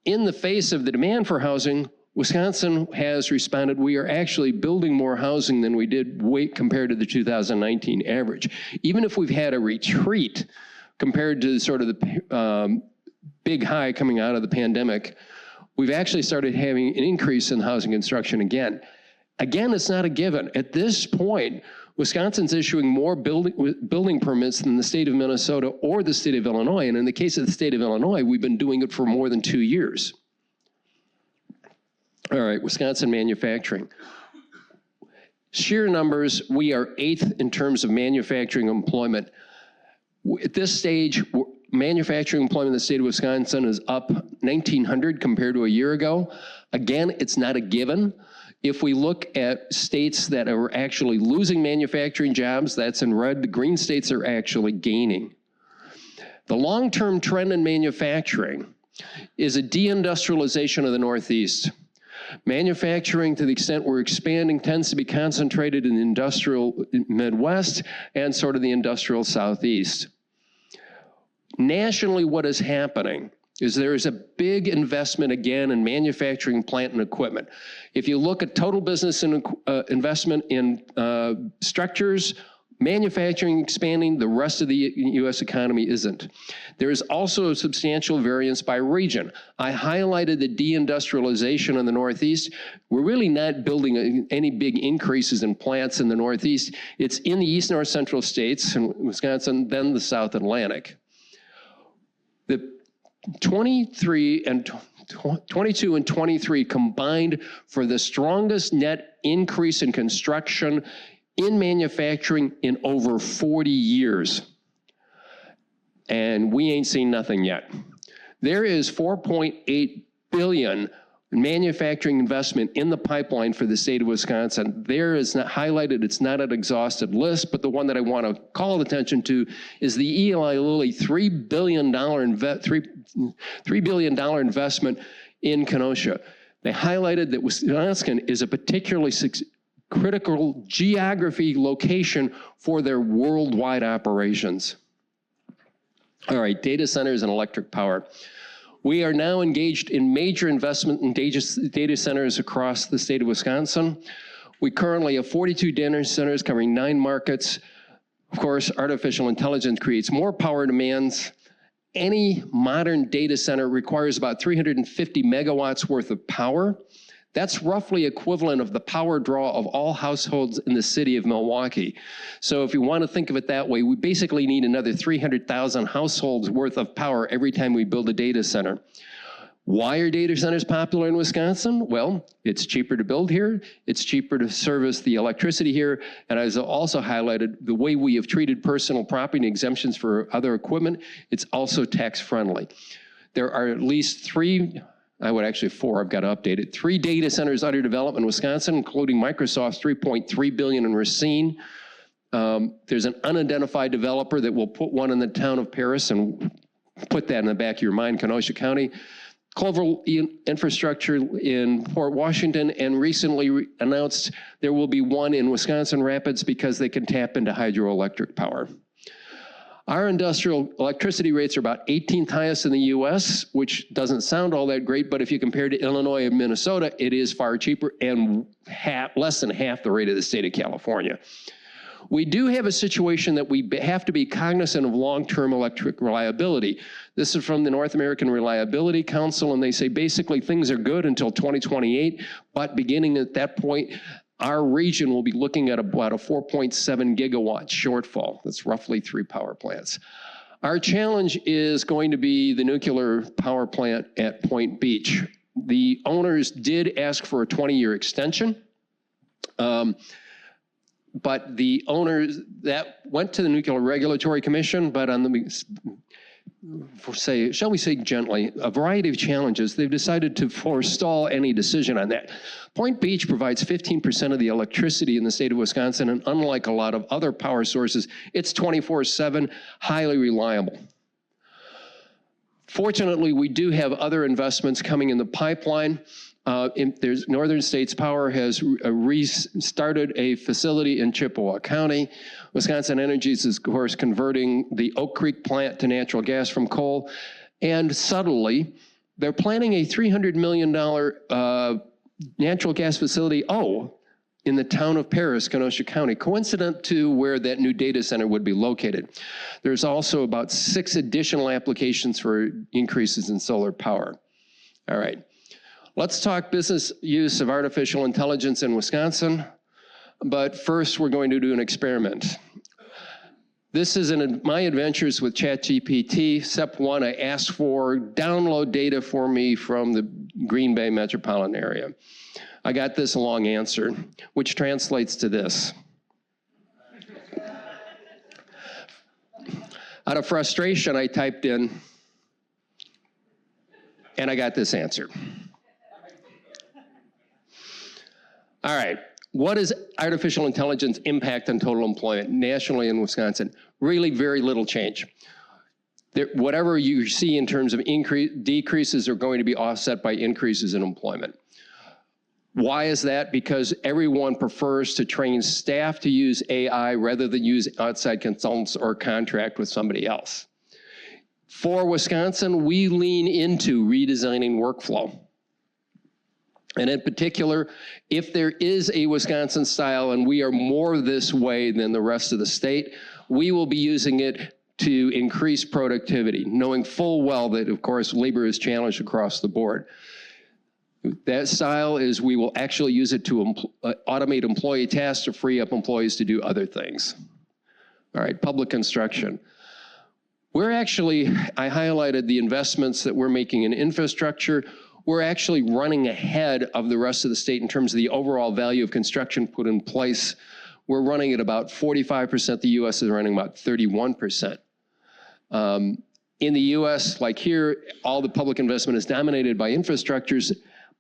In the face of the demand for housing, Wisconsin has responded. We are actually building more housing than we did compared to the 2019 average. Even if we've had a retreat compared to sort of the big high coming out of the pandemic, we've actually started having an increase in housing construction again. Again, it's not a given. At this point, Wisconsin's issuing more building permits than the state of Minnesota or the state of Illinois. And in the case of the state of Illinois, we've been doing it for more than 2 years. All right, Wisconsin manufacturing. Sheer numbers, we are 8th in terms of manufacturing employment. At this stage, manufacturing employment in the state of Wisconsin is up 1,900 compared to a year ago. Again, it's not a given. If we look at states that are actually losing manufacturing jobs, that's in red. The green states are actually gaining. The long-term trend in manufacturing is a deindustrialization of the Northeast. Manufacturing, to the extent we're expanding, tends to be concentrated in the industrial Midwest and sort of the industrial Southeast. Nationally, what is happening is there is a big investment again in manufacturing plant and equipment. If you look at total business and investment in structures, manufacturing expanding, the rest of the U.S. economy isn't. There is also a substantial variance by region. I highlighted the deindustrialization in the Northeast. We're really not building any big increases in plants in the Northeast. It's in the East, North, Central states, and Wisconsin, then the South Atlantic. The 22 and 23 combined for the strongest net increase in construction in manufacturing in over 40 years. And we ain't seen nothing yet. There is $4.8 billion manufacturing investment in the pipeline for the state of Wisconsin. There is not highlighted, it's not an exhausted list, but the one that I want to call attention to is the Eli Lilly $3 billion investment in Kenosha. They highlighted that Wisconsin is a particularly critical geography location for their worldwide operations. All right, data centers and electric power. We are now engaged in major investment in data centers across the state of Wisconsin. We currently have 42 data centers covering 9 markets. Of course, artificial intelligence creates more power demands. Any modern data center requires about 350 megawatts worth of power. That's roughly equivalent of the power draw of all households in the city of Milwaukee. So if you want to think of it that way, we basically need another 300,000 households worth of power every time we build a data center. Why are data centers popular in Wisconsin? Well, it's cheaper to build here, it's cheaper to service the electricity here, and as I also highlighted, the way we have treated personal property exemptions for other equipment, it's also tax friendly. There are at least 4, I've got to update it. 3 data centers under development in Wisconsin, including Microsoft's $3.3 billion in Racine. There's an unidentified developer that will put one in the town of Paris, and put that in the back of your mind, Kenosha County. Clover Infrastructure in Port Washington, and recently announced there will be one in Wisconsin Rapids because they can tap into hydroelectric power. Our industrial electricity rates are about 18th highest in the US, which doesn't sound all that great, but if you compare to Illinois and Minnesota, it is far cheaper and less than half the rate of the state of California. We do have a situation that we have to be cognizant of long-term electric reliability. This is from the North American Reliability Council, and they say basically things are good until 2028, but beginning at that point, our region will be looking at about a 4.7 gigawatt shortfall. That's roughly 3 power plants. Our challenge is going to be the nuclear power plant at Point Beach. The owners did ask for a 20-year extension, but the owners, that went to the Nuclear Regulatory Commission, but on the, shall we say gently, a variety of challenges, they've decided to forestall any decision on that. Point Beach provides 15% of the electricity in the state of Wisconsin, and unlike a lot of other power sources, it's 24/7, highly reliable. Fortunately, we do have other investments coming in the pipeline. Northern States Power has restarted a facility in Chippewa County. Wisconsin Energy is, of course, converting the Oak Creek plant to natural gas from coal. And subtly, they're planning a $300 million natural gas facility, in the town of Paris, Kenosha County, coincident to where that new data center would be located. There's also about 6 additional applications for increases in solar power. All right. Let's talk business use of artificial intelligence in Wisconsin, but first we're going to do an experiment. This is my adventures with ChatGPT. Step 1, I asked for download data for me from the Green Bay metropolitan area. I got this long answer, which translates to this. Out of frustration, I typed in, and I got this answer. All right, what is artificial intelligence impact on total employment nationally in Wisconsin? Really very little change. Whatever you see in terms of decreases are going to be offset by increases in employment. Why is that? Because everyone prefers to train staff to use AI rather than use outside consultants or contract with somebody else. For Wisconsin, we lean into redesigning workflow. And in particular, if there is a Wisconsin style and we are more this way than the rest of the state, we will be using it to increase productivity, knowing full well that, of course, labor is challenged across the board. That style is we will actually use it to automate employee tasks to free up employees to do other things. All right, public construction. I highlighted the investments that we're making in infrastructure. We're actually running ahead of the rest of the state in terms of the overall value of construction put in place. We're running at about 45%. The US is running about 31%. In the US, like here, all the public investment is dominated by infrastructures.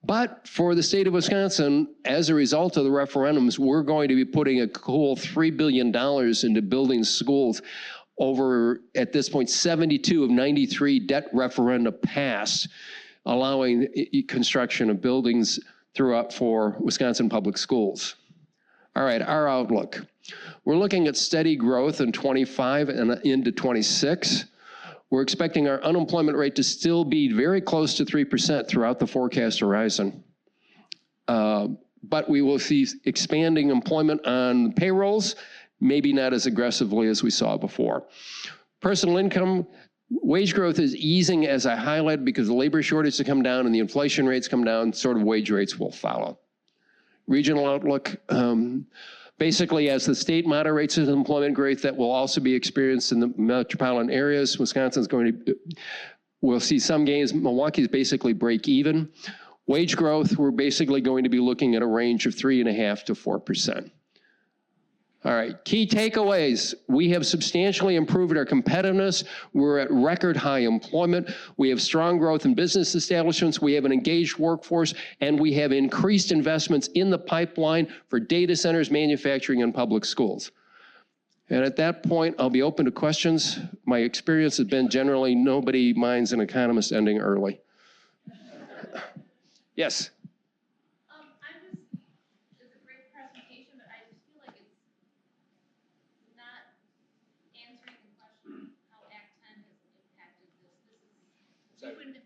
But for the state of Wisconsin, as a result of the referendums, we're going to be putting a cool $3 billion into building schools. Over, at this point, 72 of 93 debt referenda passed, allowing construction of buildings throughout for Wisconsin public schools. All right, our outlook. We're looking at steady growth in 25 and into 26. We're expecting our unemployment rate to still be very close to 3% throughout the forecast horizon. But we will see expanding employment on payrolls, maybe not as aggressively as we saw before. Personal income, wage growth is easing, as I highlighted, because the labor shortage has come down and the inflation rates come down, sort of wage rates will follow. Regional outlook, basically as the state moderates its employment growth, that will also be experienced in the metropolitan areas. Wisconsin's going to, we'll see some gains. Milwaukee's basically break even. Wage growth, we're basically going to be looking at a range of 3.5% to 4%. All right, key takeaways. We have substantially improved our competitiveness. We're at record high employment. We have strong growth in business establishments. We have an engaged workforce, and we have increased investments in the pipeline for data centers, manufacturing, and public schools. And at that point, I'll be open to questions. My experience has been generally nobody minds an economist ending early. Yes.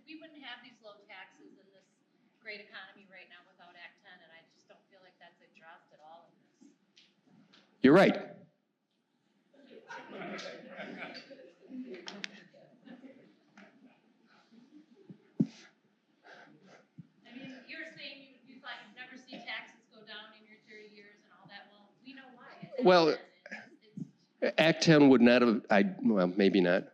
We wouldn't have these low taxes in this great economy right now without Act 10, and I just don't feel like that's addressed at all in this. You're right. I mean, you're saying you thought you'd never see taxes go down in your 30 years and all that. Well, we know why. Well, Act 10 would not have, well, maybe not.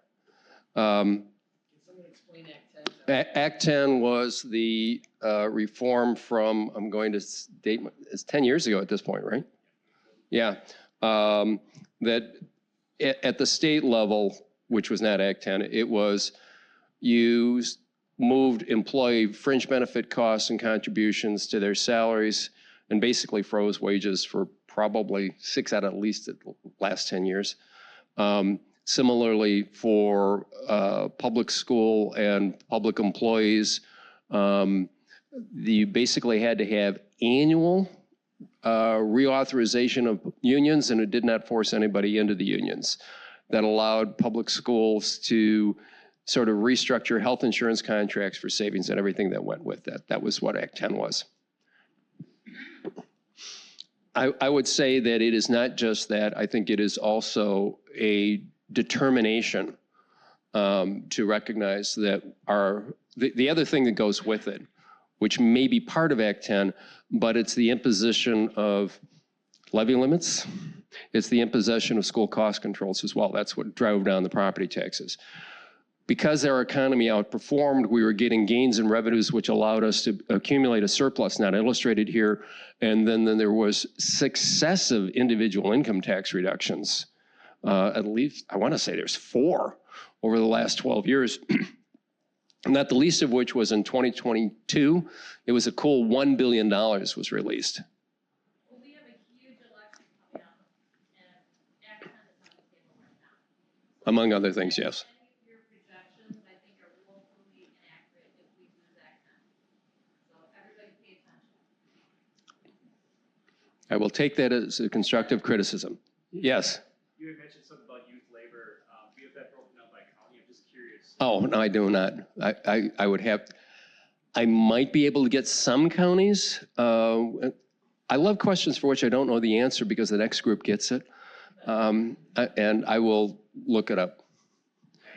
Act 10 was the reform from, I'm going to date, it's 10 years ago at this point, right? Yeah. That at the state level, which was not Act 10, it was you moved employee fringe benefit costs and contributions to their salaries and basically froze wages for probably 6 out of at least the last 10 years. Similarly, for public school and public employees, you basically had to have annual reauthorization of unions, and it did not force anybody into the unions. That allowed public schools to sort of restructure health insurance contracts for savings and everything that went with that. That was what Act 10 was. I would say that it is not just that. I think it is also a determination to recognize that the other thing that goes with it, which may be part of Act 10, but it's the imposition of levy limits. It's the imposition of school cost controls as well. That's what drove down the property taxes. Because our economy outperformed, we were getting gains in revenues, which allowed us to accumulate a surplus, not illustrated here. And then there was successive individual income tax reductions. At least, I want to say there's 4 over the last 12 years. Not the least of which was in 2022. It was a cool $1 billion was released. Well, we have a huge election coming up, and Act 10 is on the table right now. Among other things, yes. Your projections, I think, are woefully inaccurate if we lose Act 10. So everybody pay attention. I will take that as a constructive criticism. Yes. You had mentioned something about youth labor. We have that broken down by county. I'm just curious, Oh, no, I do not. I would have, I might be able to get some counties. I love questions for which I don't know the answer because the next group gets it. And I will look it up.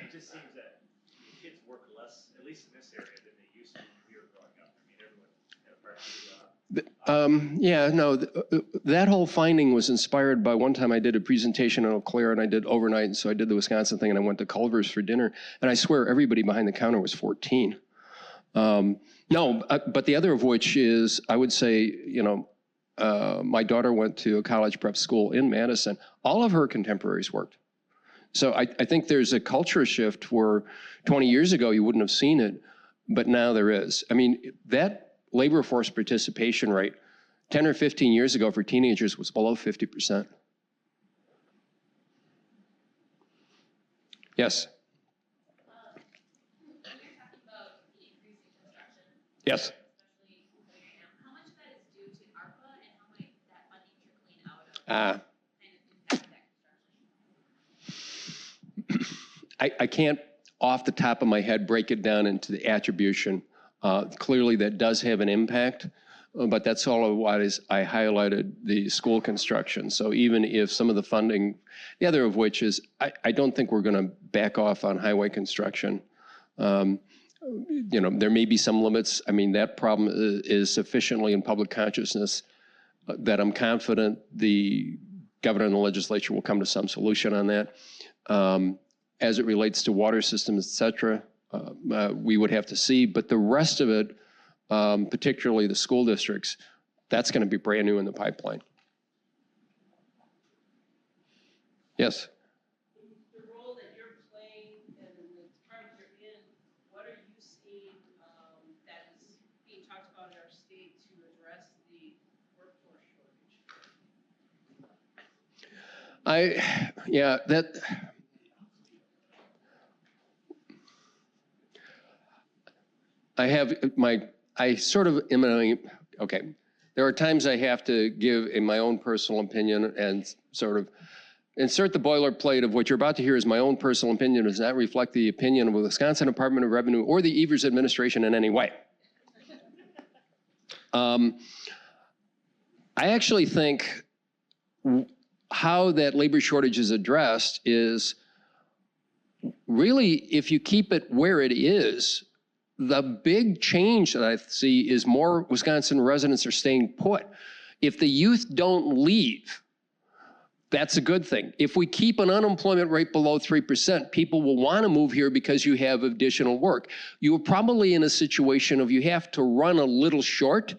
It just seems that kids work less, at least in this area, than they used to when we were growing up. I mean, everyone had a part-time job. Yeah, no, that whole finding was inspired by one time I did a presentation in Eau Claire and I did overnight. And so I did the Wisconsin thing and I went to Culver's for dinner. And I swear everybody behind the counter was 14. No, but the other of which is, I would say, you know, my daughter went to a college prep school in Madison. All of her contemporaries worked. So I think there's a culture shift where 20 years ago you wouldn't have seen it, but now there is. I mean, that labor force participation rate 10 or 15 years ago for teenagers was below 50%. Yes. When you're talking about the increase in construction, Yes. especially right now, how much of that is due to ARPA and how might that funding trickling out of Ah. kind of impact that construction? I can't, off the top of my head, break it down into the attribution. Clearly, that does have an impact, but that's all of what is I highlighted the school construction. So even if some of the funding, the other of which is I don't think we're going to back off on highway construction. You know, there may be some limits. I mean, that problem is sufficiently in public consciousness that I'm confident the governor and the legislature will come to some solution on that. As it relates to water systems, et cetera, we would have to see. But the rest of it, particularly the school districts, that's going to be brand new in the pipeline. Yes? The role that you're playing and the department you're in, what are you seeing that is being talked about in our state to address the workforce shortage? Yeah, that. I sort of am, okay. There are times I have to give in my own personal opinion and sort of insert the boilerplate of what you're about to hear is my own personal opinion, does not reflect the opinion of the Wisconsin Department of Revenue or the Evers administration in any way. I actually think how that labor shortage is addressed is really, if you keep it where it is, the big change that I see is more Wisconsin residents are staying put. If the youth don't leave, that's a good thing. If we keep an unemployment rate below 3%, people will want to move here because you have additional work. You're probably in a situation of you have to run a little short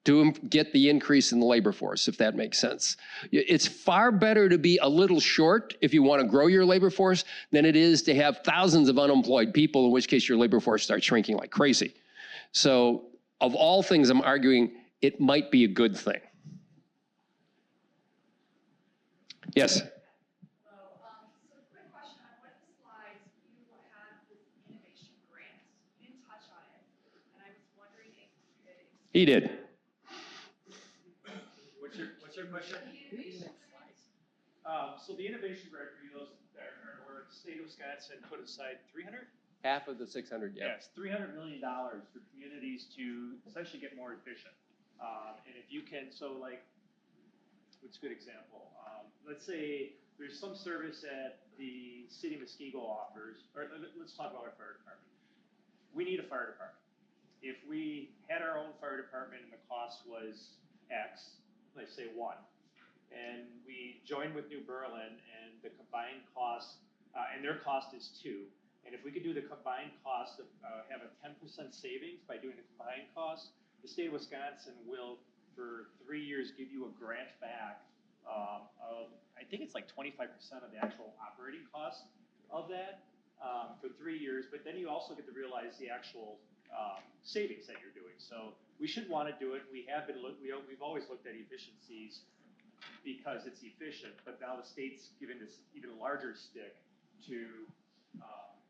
to get the increase in the labor force, if that makes sense. It's far better to be a little short if you want to grow your labor force than it is to have thousands of unemployed people, in which case your labor force starts shrinking like crazy. So of all things, I'm arguing it might be a good thing. Yes? So quick question, on one of the slides, you had this innovation grant. You didn't touch on it, and I was wondering if you could explain. He did. What's your question? So the innovation grant for those that are where the state of Wisconsin put aside 300? Half of the 600, yeah. Yes, $300 million for communities to essentially get more efficient. And if you can, so like, what's a good example? Let's say there's some service that the city of Muskego offers, or let's talk about our fire department. We need a fire department. If we had our own fire department and the cost was X, let's say 1, and we joined with New Berlin and the combined cost, and their cost is 2, and if we could do the combined cost of have a 10% savings by doing the combined cost, the state of Wisconsin will, for 3 years, give you a grant back of, I think it's like 25% of the actual operating cost of that for 3 years, but then you also get to realize the actual savings that you're doing. So we should want to do it. We have been we've always looked at efficiencies because it's efficient, but now the state's giving this even larger stick to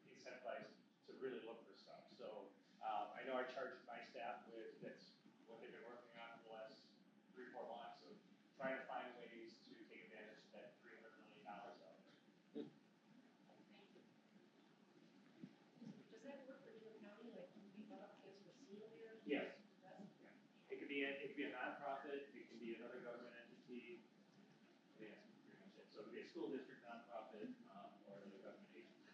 incentivize to really look for stuff. So I know I charged my staff with that's what they've been working on for the last 3-4 months of trying to find ways to take advantage of that $300 million out there. So it could be a school district, nonprofit, or the government agency.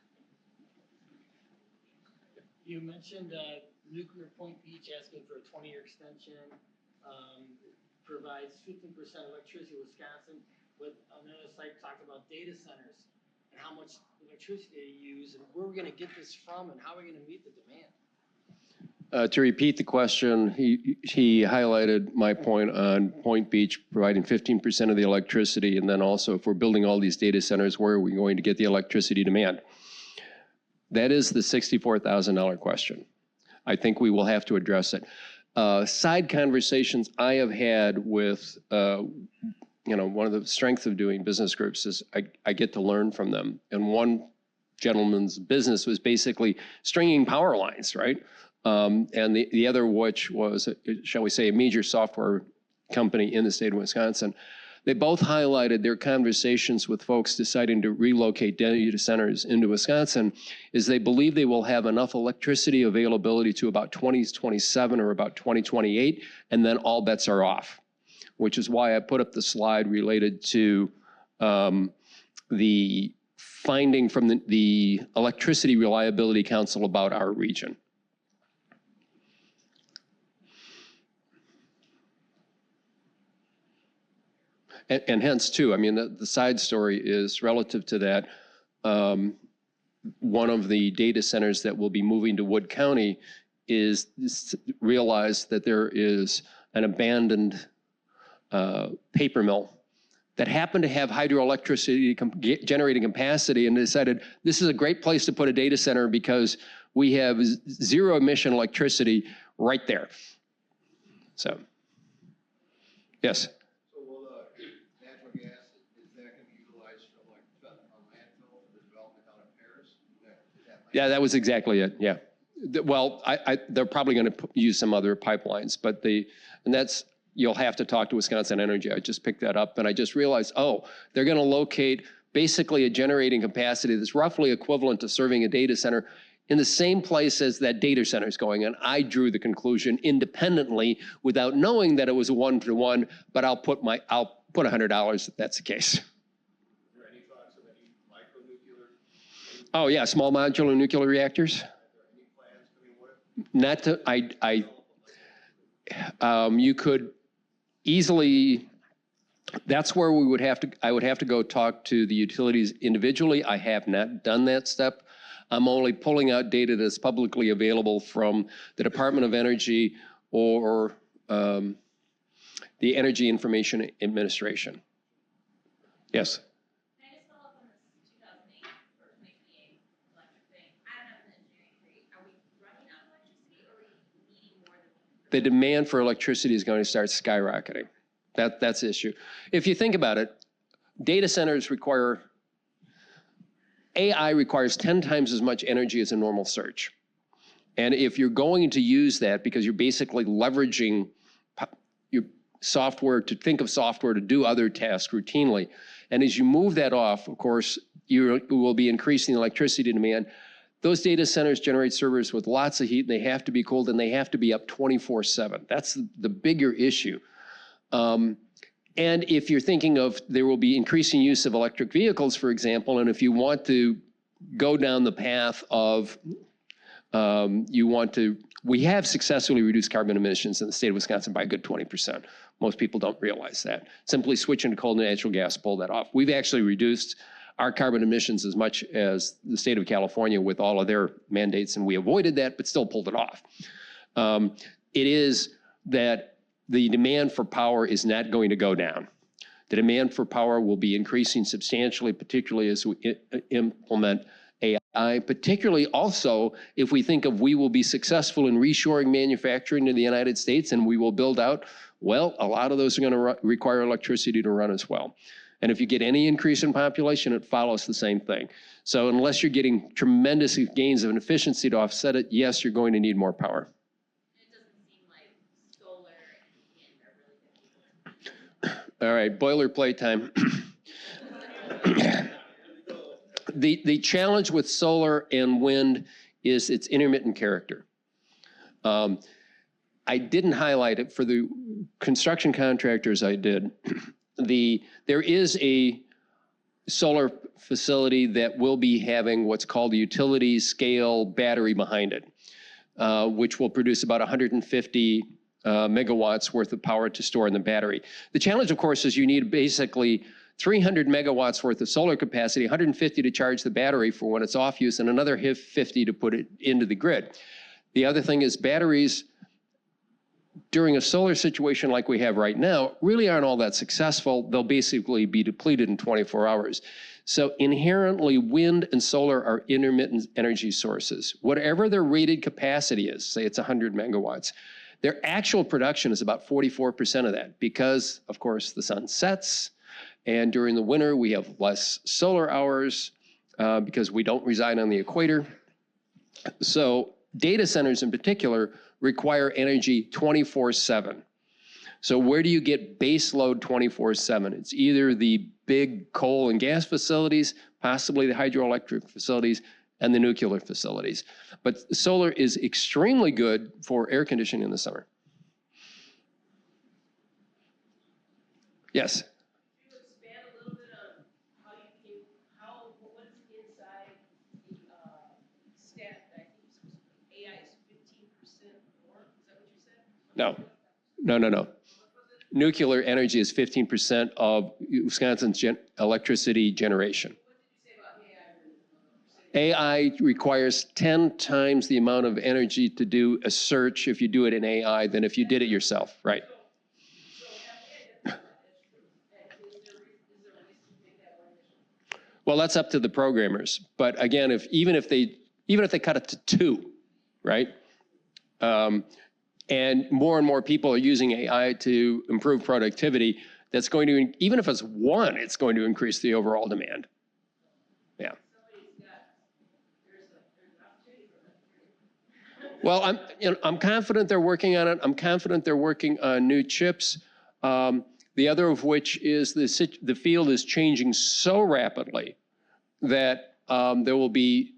You mentioned Nuclear Point Beach asking for a 20-year extension, provides 15% electricity in Wisconsin. But on the other side, talked about data centers and how much electricity they use, and where we're going to get this from, and how we're going to meet the demand. To repeat the question, he highlighted my point on Point Beach providing 15% of the electricity, and then also if we're building all these data centers, where are we going to get the electricity demand? That is the $64,000 question. I think we will have to address it. Side conversations I have had with, one of the strengths of doing business groups is I get to learn from them. And one gentleman's business was basically stringing power lines, right? And the other, which was, shall we say, a major software company in the state of Wisconsin. They both highlighted their conversations with folks deciding to relocate data centers into Wisconsin is they believe they will have enough electricity availability to about 2027 or about 2028, and then all bets are off, which is why I put up the slide related to the finding from the Electricity Reliability Council about our region. And hence, too, I mean, the side story is relative to that. One of the data centers that will be moving to Wood County is realized that there is an abandoned paper mill that happened to have hydroelectricity generating capacity, and decided this is a great place to put a data center because we have zero emission electricity right there. So, yes. Yeah, that was exactly it. Yeah. Well, they're probably going to use some other pipelines, but you'll have to talk to Wisconsin Energy. I just picked that up, and I just realized, they're going to locate basically a generating capacity that's roughly equivalent to serving a data center in the same place as that data center is going. And I drew the conclusion independently without knowing that it was a 1-to-1, but I'll put $100 if that's the case. Oh yeah, small modular nuclear reactors. Not to, you could easily, that's where I would have to go talk to the utilities individually. I have not done that step. I'm only pulling out data that's publicly available from the Department of Energy or the Energy Information Administration. Yes. The demand for electricity is going to start skyrocketing. That's the issue. If you think about it, data centers AI requires 10 times as much energy as a normal search. And if you're going to use that because you're basically leveraging your software to think of software to do other tasks routinely, and as you move that off, of course, you will be increasing electricity demand. Those data centers generate servers with lots of heat, and they have to be cooled, and they have to be up 24/7. That's the bigger issue. And if you're thinking of, there will be increasing use of electric vehicles, for example, and if you want to go down the path of, we have successfully reduced carbon emissions in the state of Wisconsin by a good 20%. Most people don't realize that. Simply switching to coal and natural gas pulled that off. We've actually reduced our carbon emissions as much as the state of California with all of their mandates, and we avoided that, but still pulled it off. It is that the demand for power is not going to go down. The demand for power will be increasing substantially, particularly as we implement AI, particularly also if we think of we will be successful in reshoring manufacturing to the United States and we will build out, well, a lot of those are going to require electricity to run as well. And if you get any increase in population, it follows the same thing. So unless you're getting tremendous gains of efficiency to offset it, yes, you're going to need more power. It doesn't seem like solar and wind are really good. All right, boilerplate time. The challenge with solar and wind is its intermittent character. I didn't highlight it for the construction contractors I did. There is a solar facility that will be having what's called a utility scale battery behind it, which will produce about 150 megawatts worth of power to store in the battery. The challenge, of course, is you need basically 300 megawatts worth of solar capacity, 150 to charge the battery for when it's off use, and another 50 to put it into the grid. The other thing is batteries during a solar situation like we have right now really aren't all that successful. They'll basically be depleted in 24 hours. So inherently, wind and solar are intermittent energy sources. Whatever their rated capacity is, say it's 100 megawatts, their actual production is about 44% of that because, of course, the sun sets, and during the winter, we have less solar hours because we don't reside on the equator. So data centers in particular require energy 24/7. So where do you get base load 24/7? It's either the big coal and gas facilities, possibly the hydroelectric facilities, and the nuclear facilities. But solar is extremely good for air conditioning in the summer. Yes? Can you expand a little bit on how you came, what is inside the stat? I think AI is 15% more. Is that what you said? No. Nuclear energy is 15% of Wisconsin's electricity generation. What did you say about AI? AI requires 10 times the amount of energy to do a search if you do it in AI than if you did it yourself, right? Well, that's up to the programmers. But again, even if they cut it to 2, right? And more people are using AI to improve productivity, that's going to, even if it's 1, it's going to increase the overall demand. Yeah. Well, I'm confident they're working on it. I'm confident they're working on new chips. The other of which is the field is changing so rapidly that there will be,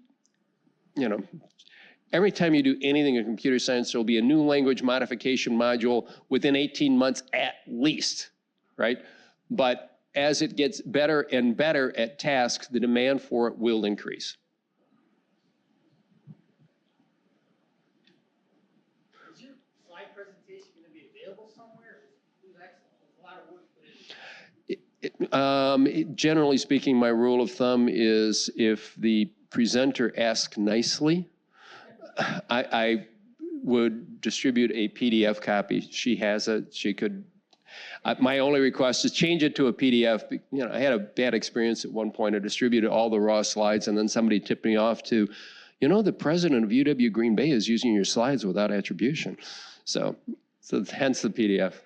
every time you do anything in computer science, there will be a new language modification module within 18 months at least, right? But as it gets better and better at tasks, the demand for it will increase. Is your slide presentation going to be available somewhere? It was excellent. It was a lot of work put into it. Generally speaking, my rule of thumb is if the presenter asks nicely, I would distribute a PDF copy. She has it. She could. My only request is change it to a PDF. I had a bad experience at one point. I distributed all the raw slides, and then somebody tipped me off to, the president of UW Green Bay is using your slides without attribution. So hence the PDF.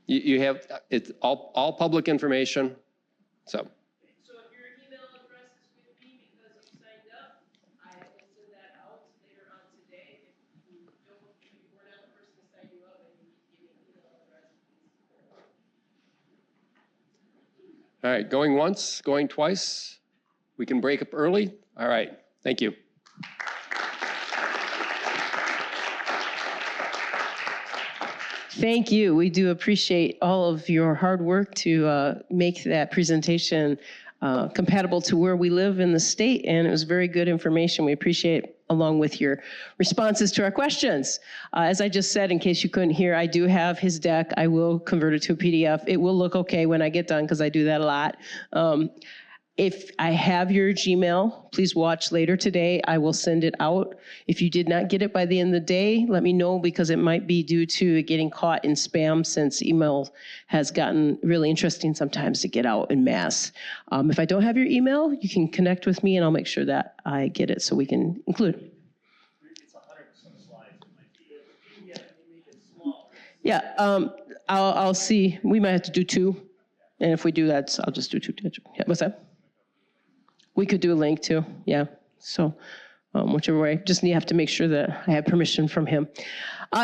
You have it's all public information. So. So if your email address is with me because you signed up, I will send that out later on today. If you we're not the person to sign you up, and you give me an email address, please. All right, going once, going twice. We can break up early. All right, thank you. Thank you. We do appreciate all of your hard work to make that presentation compatible to where we live in the state, and it was very good information. We appreciate it, along with your responses to our questions. As I just said, in case you couldn't hear, I do have his deck. I will convert it to a PDF. It will look okay when I get done because I do that a lot. If I have your Gmail, please watch later today. I will send it out. If you did not get it by the end of the day, let me know because it might be due to it getting caught in spam since email has gotten really interesting sometimes to get out in mass. If I don't have your email, you can connect with me and I'll make sure that I get it so we can include. It's 100% slides. It might be PDF, they make it smaller. Yeah, I'll see. We might have to do 2. And if we do that, I'll just do 2. Yeah, what's that? We could do a link too, yeah. So whichever way, just have to make sure that I have permission from him.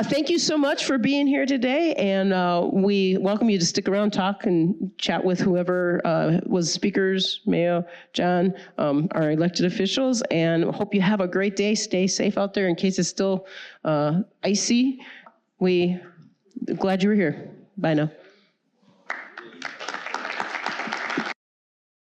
Thank you so much for being here today, and we welcome you to stick around, talk, and chat with whoever was speakers, Mayor, John, our elected officials, and hope you have a great day. Stay safe out there in case it's still icy. We're glad you were here. Bye now.